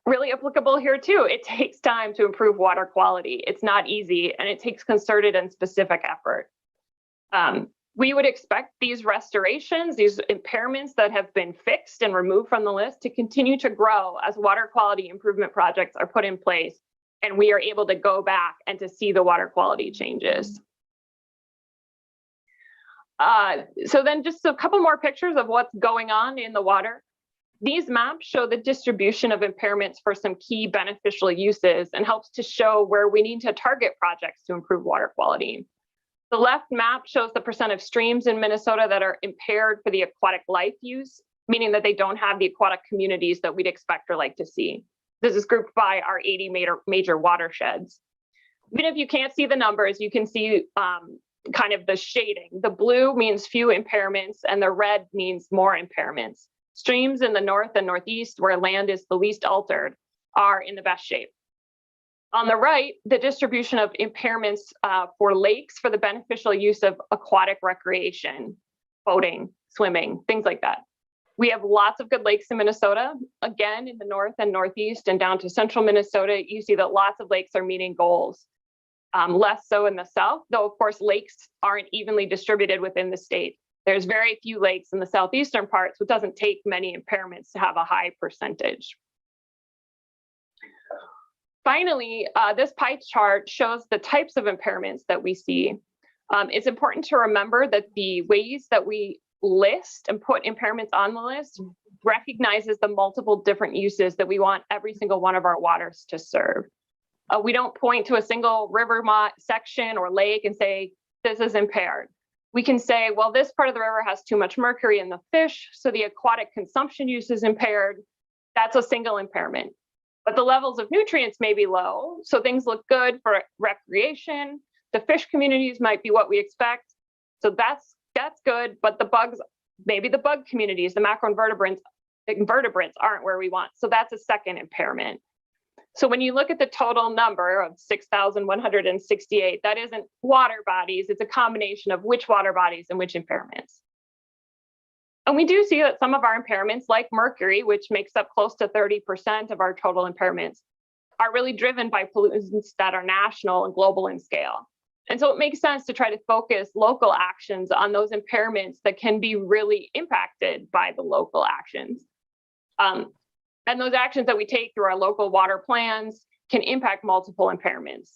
S8: really applicable here too. It takes time to improve water quality. It's not easy, and it takes concerted and specific effort. We would expect these restorations, these impairments that have been fixed and removed from the list to continue to grow as water quality improvement projects are put in place and we are able to go back and to see the water quality changes. So then just a couple more pictures of what's going on in the water. These maps show the distribution of impairments for some key beneficial uses and helps to show where we need to target projects to improve water quality. The left map shows the % of streams in Minnesota that are impaired for the aquatic life use, meaning that they don't have the aquatic communities that we'd expect or like to see. This is grouped by our 80 major watersheds. Even if you can't see the numbers, you can see kind of the shading. The blue means few impairments and the red means more impairments. Streams in the north and northeast, where land is the least altered, are in the best shape. On the right, the distribution of impairments for lakes for the beneficial use of aquatic recreation, boating, swimming, things like that. We have lots of good lakes in Minnesota. Again, in the north and northeast and down to central Minnesota, you see that lots of lakes are meeting goals. Less so in the south, though of course lakes aren't evenly distributed within the state. There's very few lakes in the southeastern parts, which doesn't take many impairments to have a high percentage. Finally, this pie chart shows the types of impairments that we see. It's important to remember that the ways that we list and put impairments on the list recognizes the multiple different uses that we want every single one of our waters to serve. We don't point to a single river section or lake and say, this is impaired. We can say, well, this part of the river has too much mercury in the fish, so the aquatic consumption use is impaired. That's a single impairment. But the levels of nutrients may be low, so things look good for recreation. The fish communities might be what we expect, so that's good, but the bugs, maybe the bug communities, the macroinvertebrates aren't where we want, so that's a second impairment. So when you look at the total number of 6,168, that isn't water bodies, it's a combination of which water bodies and which impairments. And we do see that some of our impairments, like mercury, which makes up close to 30% of our total impairments, are really driven by pollutants that are national and global in scale. And so it makes sense to try to focus local actions on those impairments that can be really impacted by the local actions. And those actions that we take through our local water plans can impact multiple impairments.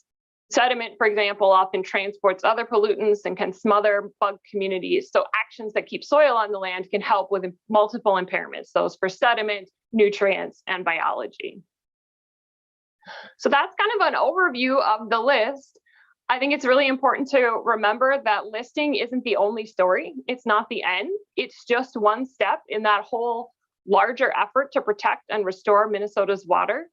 S8: Sediment, for example, often transports other pollutants and can smother bug communities. So actions that keep soil on the land can help with multiple impairments, those for sediment, nutrients, and biology. So that's kind of an overview of the list. I think it's really important to remember that listing isn't the only story. It's not the end. It's just one step in that whole larger effort to protect and restore Minnesota's water,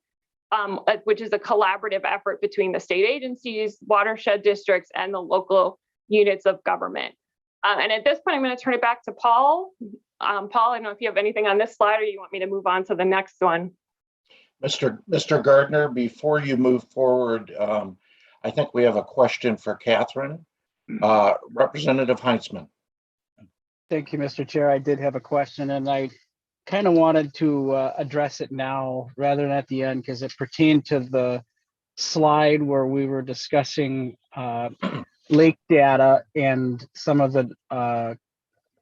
S8: which is a collaborative effort between the state agencies, watershed districts, and the local units of government. And at this point, I'm going to turn it back to Paul. Paul, I don't know if you have anything on this slide or you want me to move on to the next one.
S1: Mr. Gardner, before you move forward, I think we have a question for Catherine. Representative Heinzman.
S9: Thank you, Mr. Chair. I did have a question, and I kind of wanted to address it now rather than at the end because it pertained to the slide where we were discussing lake data and some of the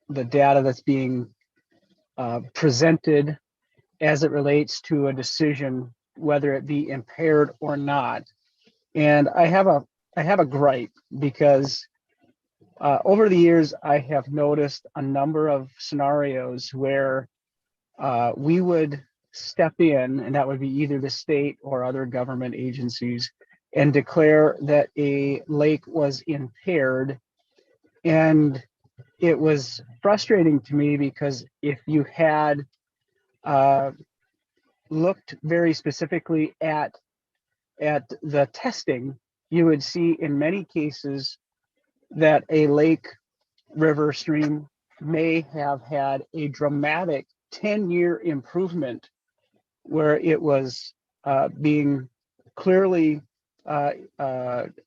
S9: data that's being presented as it relates to a decision, whether it be impaired or not. And I have a gripe because over the years, I have noticed a number of scenarios where we would step in, and that would be either the state or other government agencies, and declare that a lake was impaired. And it was frustrating to me because if you had looked very specifically at the testing, you would see in many cases that a lake, river, stream may have had a dramatic 10-year improvement where it was being clearly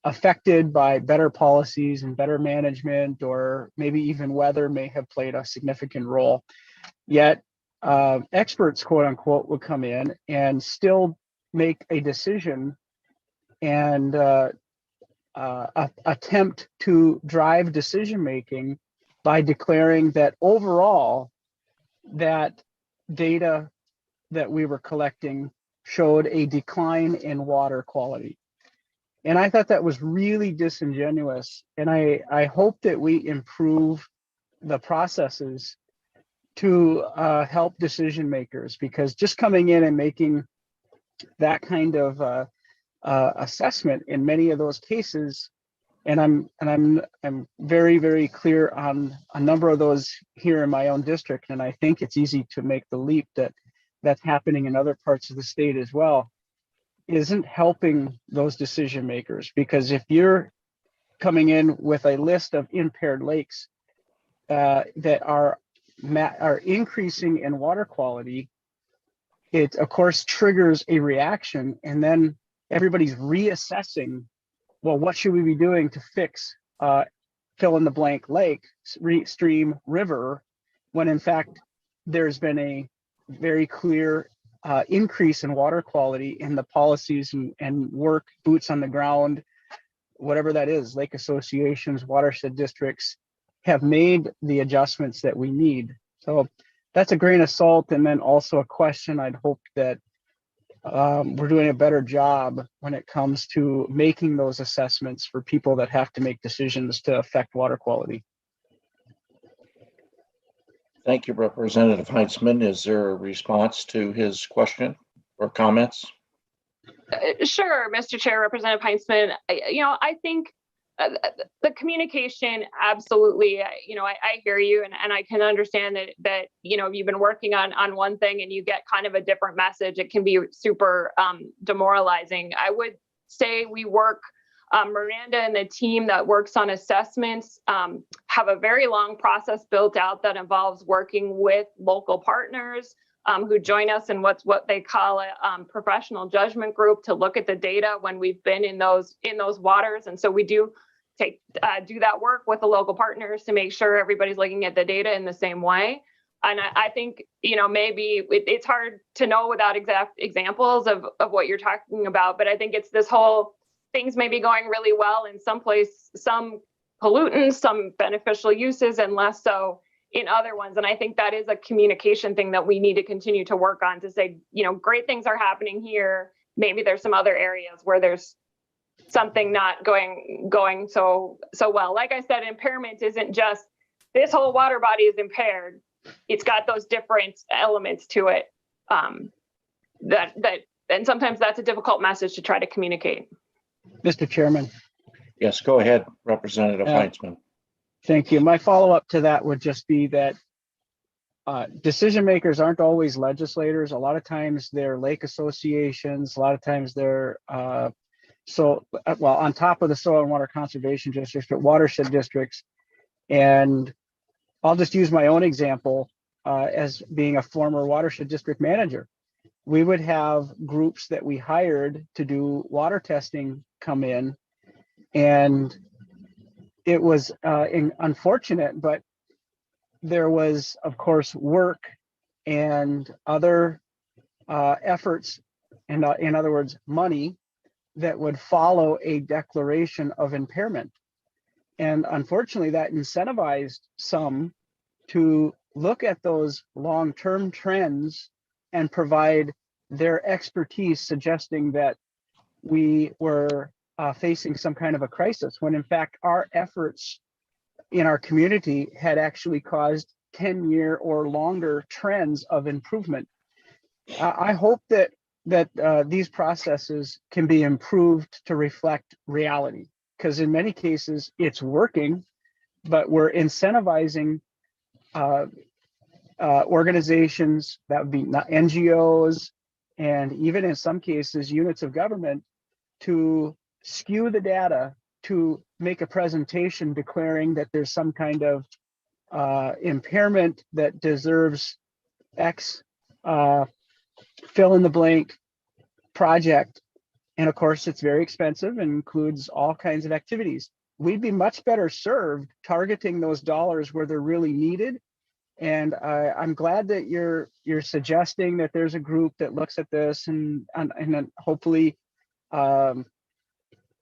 S9: affected by better policies and better management, or maybe even weather may have played a significant role. Yet experts, quote unquote, would come in and still make a decision and attempt to drive decision making by declaring that overall that data that we were collecting showed a decline in water quality. And I thought that was really disingenuous. And I hope that we improve the processes to help decision makers, because just coming in and making that kind of assessment in many of those cases, and I'm very, very clear on a number of those here in my own district, and I think it's easy to make the leap that that's happening in other parts of the state as well, isn't helping those decision makers. Because if you're coming in with a list of impaired lakes that are increasing in water quality, it of course triggers a reaction, and then everybody's reassessing, well, what should we be doing to fix fill in the blank lake, stream, river, when in fact there's been a very clear increase in water quality in the policies and work, boots on the ground, whatever that is, lake associations, watershed districts have made the adjustments that we need. So that's a grain of salt. And then also a question, I'd hope that we're doing a better job when it comes to making those assessments for people that have to make decisions to affect water quality.
S1: Thank you, Representative Heinzman. Is there a response to his question or comments?
S8: Sure, Mr. Chair, Representative Heinzman. I think the communication, absolutely. I hear you, and I can understand that you've been working on one thing and you get kind of a different message. It can be super demoralizing. I would say we work. Miranda and the team that works on assessments have a very long process built out that involves working with local partners, who join us in what they call a professional judgment group to look at the data when we've been in those waters. And so we do do that work with the local partners to make sure everybody's looking at the data in the same way. And I think, maybe it's hard to know without exact examples of what you're talking about, but I think it's this whole things may be going really well in some place, some pollutants, some beneficial uses, and less so in other ones. And I think that is a communication thing that we need to continue to work on to say, great things are happening here. Maybe there's some other areas where there's something not going so well. Like I said, impairment isn't just this whole water body is impaired. It's got those different elements to it. And sometimes that's a difficult message to try to communicate.
S9: Mr. Chairman.
S1: Yes, go ahead, Representative Heitzman.
S9: Thank you. My follow-up to that would just be that decision makers aren't always legislators. A lot of times they're lake associations. A lot of times they're on top of the soil and water conservation districts, but watershed districts. And I'll just use my own example as being a former watershed district manager. We would have groups that we hired to do water testing come in, and it was unfortunate, but there was, of course, work and other efforts, and in other words, money that would follow a declaration of impairment. And unfortunately, that incentivized some to look at those long-term trends and provide their expertise, suggesting that we were facing some kind of a crisis, when in fact our efforts in our community had actually caused 10-year or longer trends of improvement. I hope that these processes can be improved to reflect reality, because in many cases it's working, but we're incentivizing organizations, that would be NGOs, and even in some cases units of government, to skew the data to make a presentation declaring that there's some kind of impairment that deserves X fill in the blank project. And of course, it's very expensive and includes all kinds of activities. We'd be much better served targeting those dollars where they're really needed. And I'm glad that you're suggesting that there's a group that looks at this and then hopefully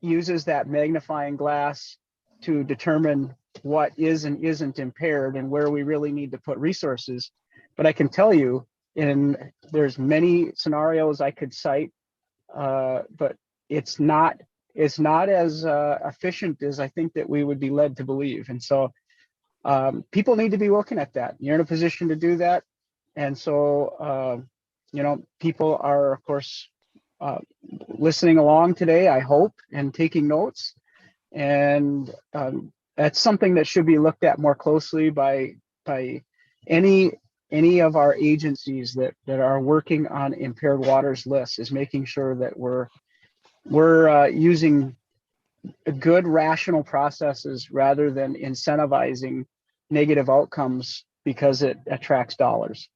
S9: uses that magnifying glass to determine what is and isn't impaired and where we really need to put resources. But I can tell you, there's many scenarios I could cite, but it's not as efficient as I think that we would be led to believe. And so people need to be looking at that. You're in a position to do that. And so, people are, of course, listening along today, I hope, and taking notes. And that's something that should be looked at more closely by any of our agencies that are working on impaired waters lists, is making sure that we're using good rational processes rather than incentivizing negative outcomes because it attracts dollars.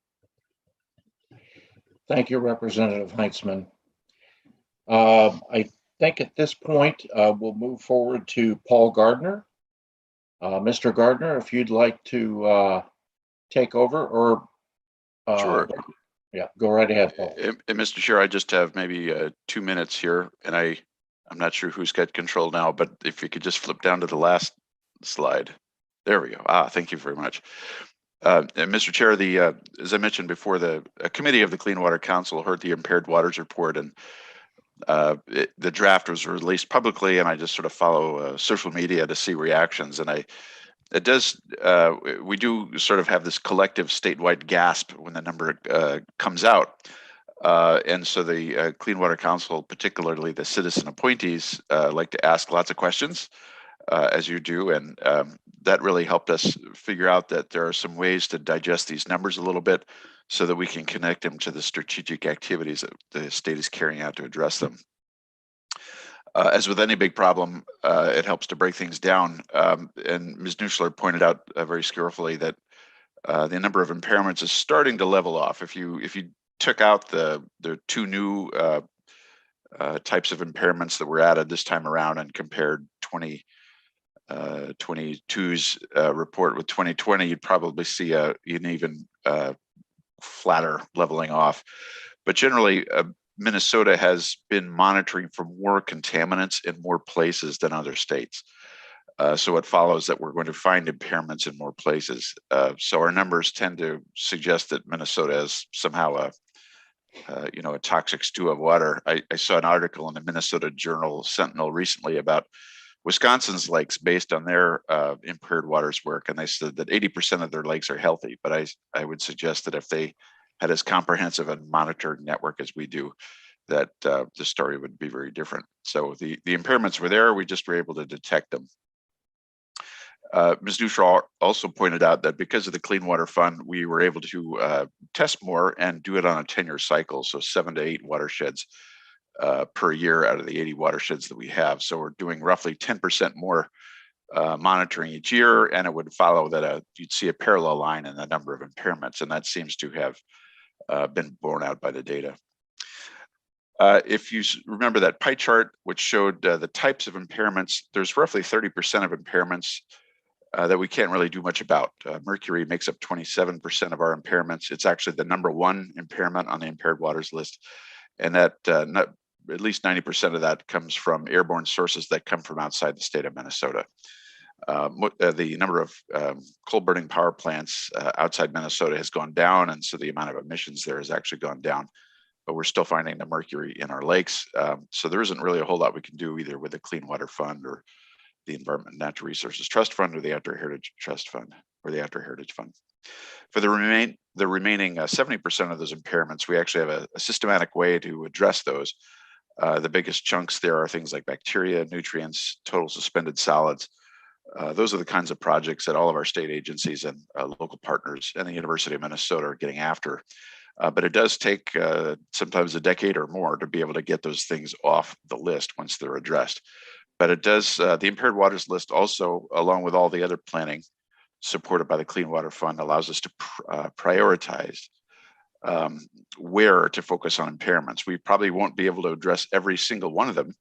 S1: Thank you, Representative Heitzman. I think at this point, we'll move forward to Paul Gardner. Mr. Gardner, if you'd like to take over, or
S7: Sure.
S1: Yeah, go right ahead, Paul.
S7: Mr. Chair, I just have maybe 2 minutes here, and I'm not sure who's got control now, but if you could just flip down to the last slide. There we go. Thank you very much. And Mr. Chair, as I mentioned before, the committee of the Clean Water Council heard the Impaired Waters report, and the draft was released publicly, and I just sort of follow social media to see reactions. And we do sort of have this collective statewide gasp when the number comes out. And so the Clean Water Council, particularly the citizen appointees, like to ask lots of questions, as you do. And that really helped us figure out that there are some ways to digest these numbers a little bit so that we can connect them to the strategic activities that the state is carrying out to address them. As with any big problem, it helps to break things down. And Ms. Nuschler pointed out very skillfully that the number of impairments is starting to level off. If you took out the two new types of impairments that were added this time around and compared 2022's report with 2020, you'd probably see an even flatter leveling off. But generally, Minnesota has been monitoring for more contaminants in more places than other states. So it follows that we're going to find impairments in more places. So our numbers tend to suggest that Minnesota is somehow a toxic stew of water. I saw an article in the Minnesota Journal Sentinel recently about Wisconsin's lakes based on their impaired waters work, and they said that 80% of their lakes are healthy. But I would suggest that if they had as comprehensive a monitored network as we do, that the story would be very different. So the impairments were there, we just were able to detect them. Ms. Neutral also pointed out that because of the Clean Water Fund, we were able to test more and do it on a 10-year cycle, so 7 to 8 watersheds per year out of the 80 watersheds that we have. So we're doing roughly 10% more monitoring each year, and it would follow that you'd see a parallel line in the number of impairments, and that seems to have been borne out by the data. If you remember that pie chart, which showed the types of impairments, there's roughly 30% of impairments that we can't really do much about. Mercury makes up 27% of our impairments. It's actually the #1 impairment on the impaired waters list. And that at least 90% of that comes from airborne sources that come from outside the state of Minnesota. The number of coal burning power plants outside Minnesota has gone down, and so the amount of emissions there has actually gone down. But we're still finding the mercury in our lakes. So there isn't really a whole lot we can do either with the Clean Water Fund or the Environment and Natural Resources Trust Fund or the Outdoor Heritage Trust Fund or the Outdoor Heritage Fund. For the remaining 70% of those impairments, we actually have a systematic way to address those. The biggest chunks there are things like bacteria, nutrients, total suspended solids. Those are the kinds of projects that all of our state agencies and local partners and the University of Minnesota are getting after. But it does take sometimes a decade or more to be able to get those things off the list once they're addressed. But it does, the impaired waters list also, along with all the other planning supported by the Clean Water Fund, allows us to prioritize where to focus on impairments. We probably won't be able to address every single one of them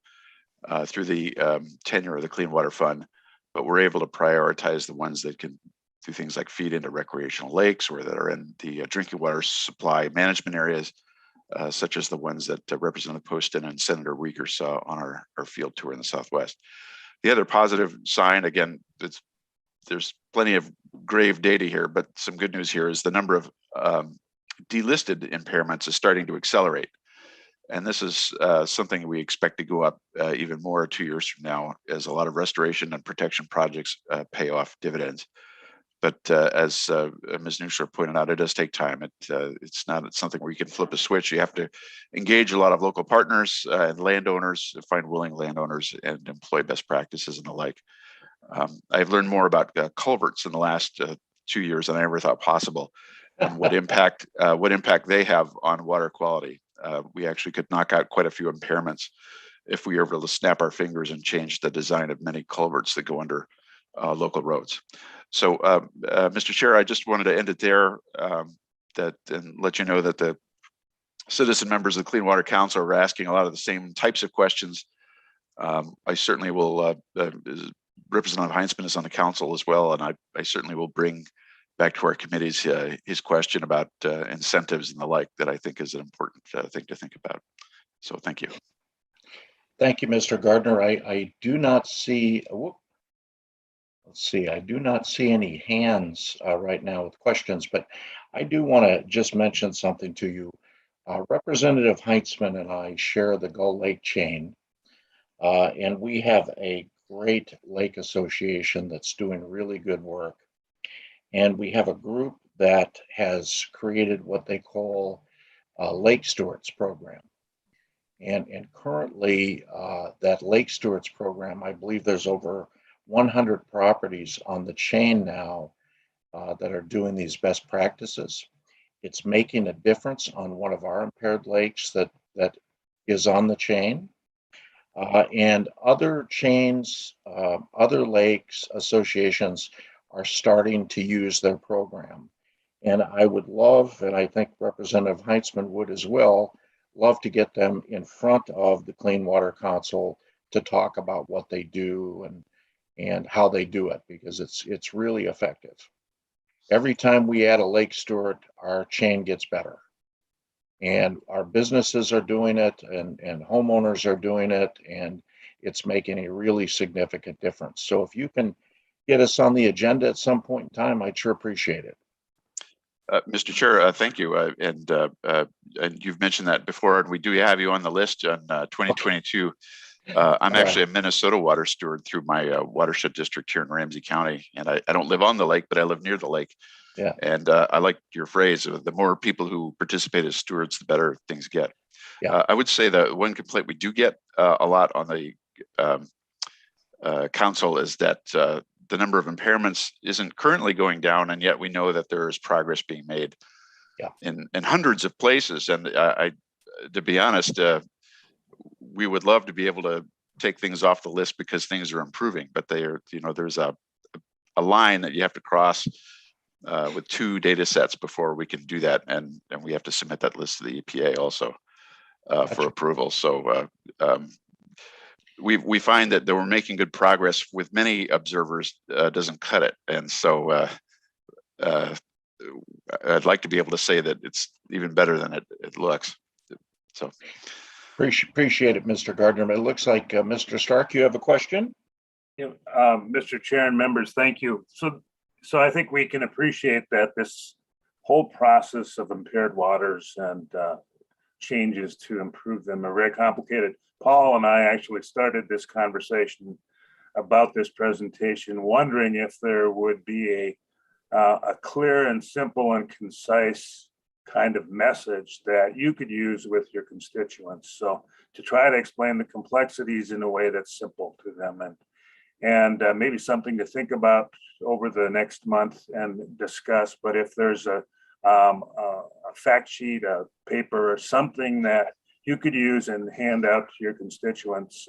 S7: through the tenure of the Clean Water Fund, but we're able to prioritize the ones that can do things like feed into recreational lakes or that are in the drinking water supply management areas, such as the ones that Representative Poston and Senator Rieger saw on our field tour in the Southwest. The other positive sign, again, there's plenty of grave data here, but some good news here is the number of delisted impairments is starting to accelerate. And this is something we expect to go up even more 2 years from now as a lot of restoration and protection projects pay off dividends. But as Ms. Neuscher pointed out, it does take time. It's not something where you can flip a switch. You have to engage a lot of local partners and landowners, find willing landowners, and employ best practices and the like. I've learned more about culverts in the last 2 years than I ever thought possible, and what impact they have on water quality. We actually could knock out quite a few impairments if we were able to snap our fingers and change the design of many culverts that go under local roads. So, Mr. Chair, I just wanted to end it there and let you know that the citizen members of the Clean Water Council are asking a lot of the same types of questions. I certainly will, Representative Heinzman is on the council as well, and I certainly will bring back to our committees his question about incentives and the like that I think is an important thing to think about. So thank you.
S1: Thank you, Mr. Gardner. I do not see, let's see, I do not see any hands right now with questions, but I do want to just mention something to you. Representative Heinzman and I share the Gull Lake chain, and we have a great lake association that's doing really good work. And we have a group that has created what they call a Lake Stewards program. And currently, that Lake Stewards program, I believe there's over 100 properties on the chain now that are doing these best practices. It's making a difference on one of our impaired lakes that is on the chain. And other chains, other lakes associations are starting to use their program. And I would love, and I think Representative Heitzman would as well, love to get them in front of the Clean Water Council to talk about what they do and how they do it, because it's really effective. Every time we add a lake steward, our chain gets better. And our businesses are doing it, and homeowners are doing it, and it's making a really significant difference. So if you can get us on the agenda at some point in time, I'd sure appreciate it.
S7: Mr. Chair, thank you. And you've mentioned that before, and we do have you on the list on 2022. I'm actually a Minnesota water steward through my watershed district here in Ramsey County. And I don't live on the lake, but I live near the lake.
S1: Yeah.
S7: And I like your phrase, the more people who participate as stewards, the better things get.
S1: Yeah.
S7: I would say that one complaint we do get a lot on the council is that the number of impairments isn't currently going down, and yet we know that there is progress being made in hundreds of places. And to be honest, we would love to be able to take things off the list because things are improving, but they are, there's a line that you have to cross with 2 data sets before we can do that, and we have to submit that list to the EPA also for approval. So we find that we're making good progress with many observers, doesn't cut it. And so I'd like to be able to say that it's even better than it looks. So
S1: appreciate it, Mr. Gardner. It looks like Mr. Stark, you have a question?
S2: Yeah, Mr. Chair and members, thank you. So I think we can appreciate that this whole process of impaired waters and changes to improve them are very complicated. Paul and I actually started this conversation about this presentation, wondering if there would be a clear and simple and concise kind of message that you could use with your constituents. So to try to explain the complexities in a way that's simple to them, and maybe something to think about over the next month and discuss. But if there's a fact sheet, a paper, or something that you could use and hand out to your constituents,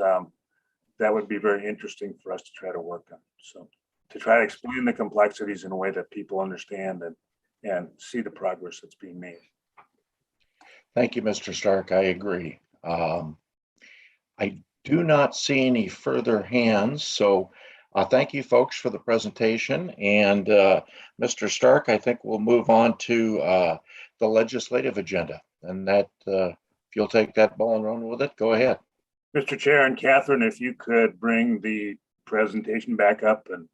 S2: that would be very interesting for us to try to work on. So to try to explain the complexities in a way that people understand and see the progress that's being made.
S1: Thank you, Mr. Stark. I agree. I do not see any further hands. So thank you, folks, for the presentation. And Mr. Stark, I think we'll move on to the legislative agenda. And that, if you'll take that ball and run with it, go ahead.
S2: Mr. Chair and Catherine, if you could bring the presentation back up and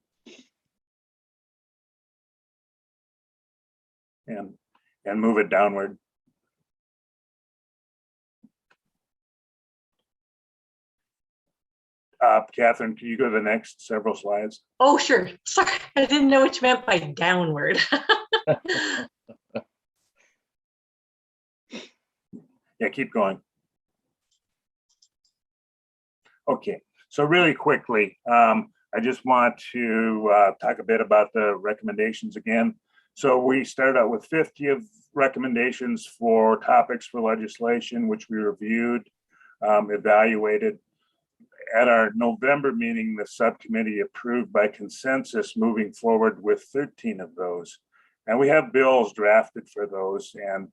S2: move it downward. Catherine, can you go to the next several slides?
S10: Oh, sure. Sorry, I didn't know what you meant by downward.
S2: Yeah, keep going. Okay, so really quickly, I just want to talk a bit about the recommendations again. So we started out with 50 of recommendations for topics for legislation, which we reviewed, evaluated. At our November meeting, the subcommittee approved by consensus moving forward with 13 of those. And we have bills drafted for those. And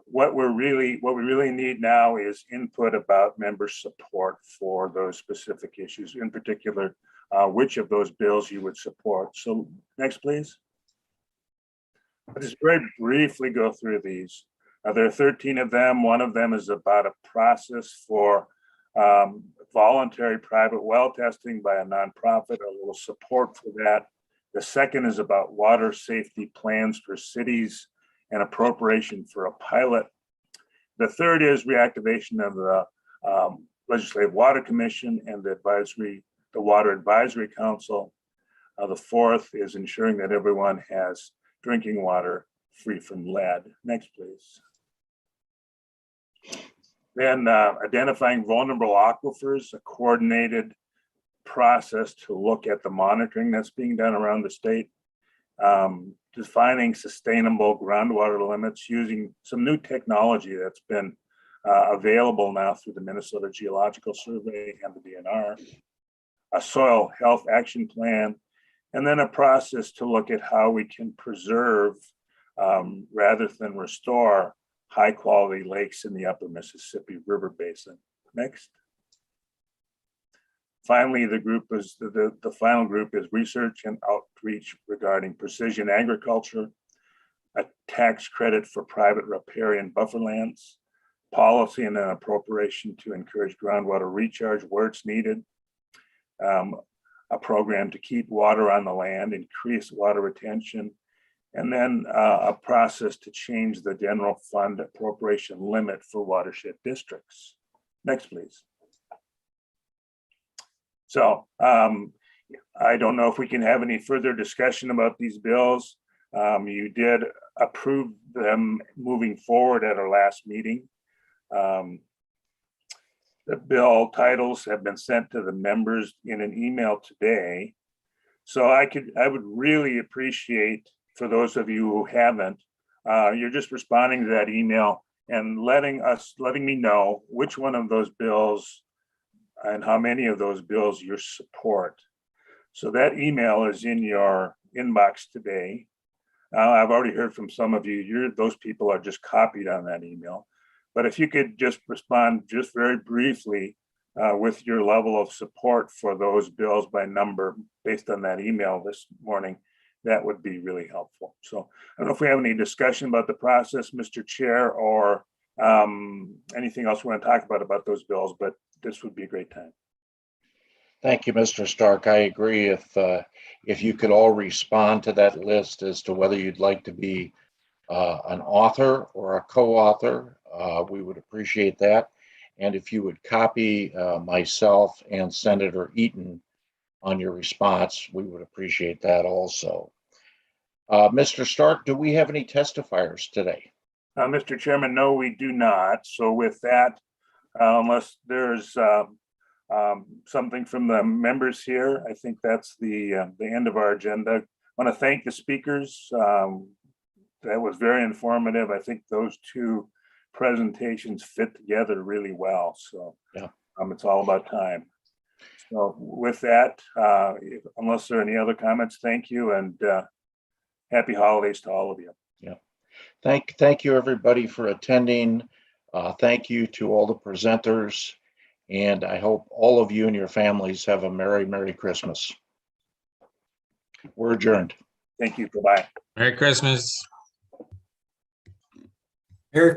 S2: what we really need now is input about member support for those specific issues, in particular, which of those bills you would support. So next, please. I'll just very briefly go through these. There are 13 of them. One of them is about a process for voluntary private well testing by a nonprofit, a little support for that. The second is about water safety plans for cities and appropriation for a pilot. The third is reactivation of the Legislative Water Commission and the Water Advisory Council. The fourth is ensuring that everyone has drinking water free from lead. Next, please. Then identifying vulnerable aquifers, a coordinated process to look at the monitoring that's being done around the state. Defining sustainable groundwater limits using some new technology that's been available now through the Minnesota Geological Survey and the DNR. A soil health action plan, and then a process to look at how we can preserve rather than restore high quality lakes in the upper Mississippi River Basin. Next. Finally, the final group is research and outreach regarding precision agriculture, a tax credit for private riparian bufferlands, policy and an appropriation to encourage groundwater recharge where it's needed, a program to keep water on the land, increase water retention, and then a process to change the general fund appropriation limit for watershed districts. Next, please. So I don't know if we can have any further discussion about these bills. You did approve them moving forward at our last meeting. The bill titles have been sent to the members in an email today. So I would really appreciate, for those of you who haven't, you're just responding to that email and letting me know which one of those bills and how many of those bills you support. So that email is in your inbox today. I've already heard from some of you, those people are just copied on that email. But if you could just respond just very briefly with your level of support for those bills by number based on that email this morning, that would be really helpful. So I don't know if we have any discussion about the process, Mr. Chair, or anything else we want to talk about those bills, but this would be a great time.
S1: Thank you, Mr. Stark. I agree. If you could all respond to that list as to whether you'd like to be an author or a co-author, we would appreciate that. And if you would copy myself and Senator Eaton on your response, we would appreciate that also. Mr. Stark, do we have any testifiers today?
S2: Mr. Chairman, no, we do not. So with that, unless there's something from the members here, I think that's the end of our agenda. I want to thank the speakers. That was very informative. I think those two presentations fit together really well. So yeah, it's all about time. So with that, unless there are any other comments, thank you, and happy holidays to all of you.
S1: Yeah. Thank you, everybody, for attending. Thank you to all the presenters, and I hope all of you and your families have a Merry Christmas. We're adjourned.
S2: Thank you. Goodbye.
S5: Merry Christmas.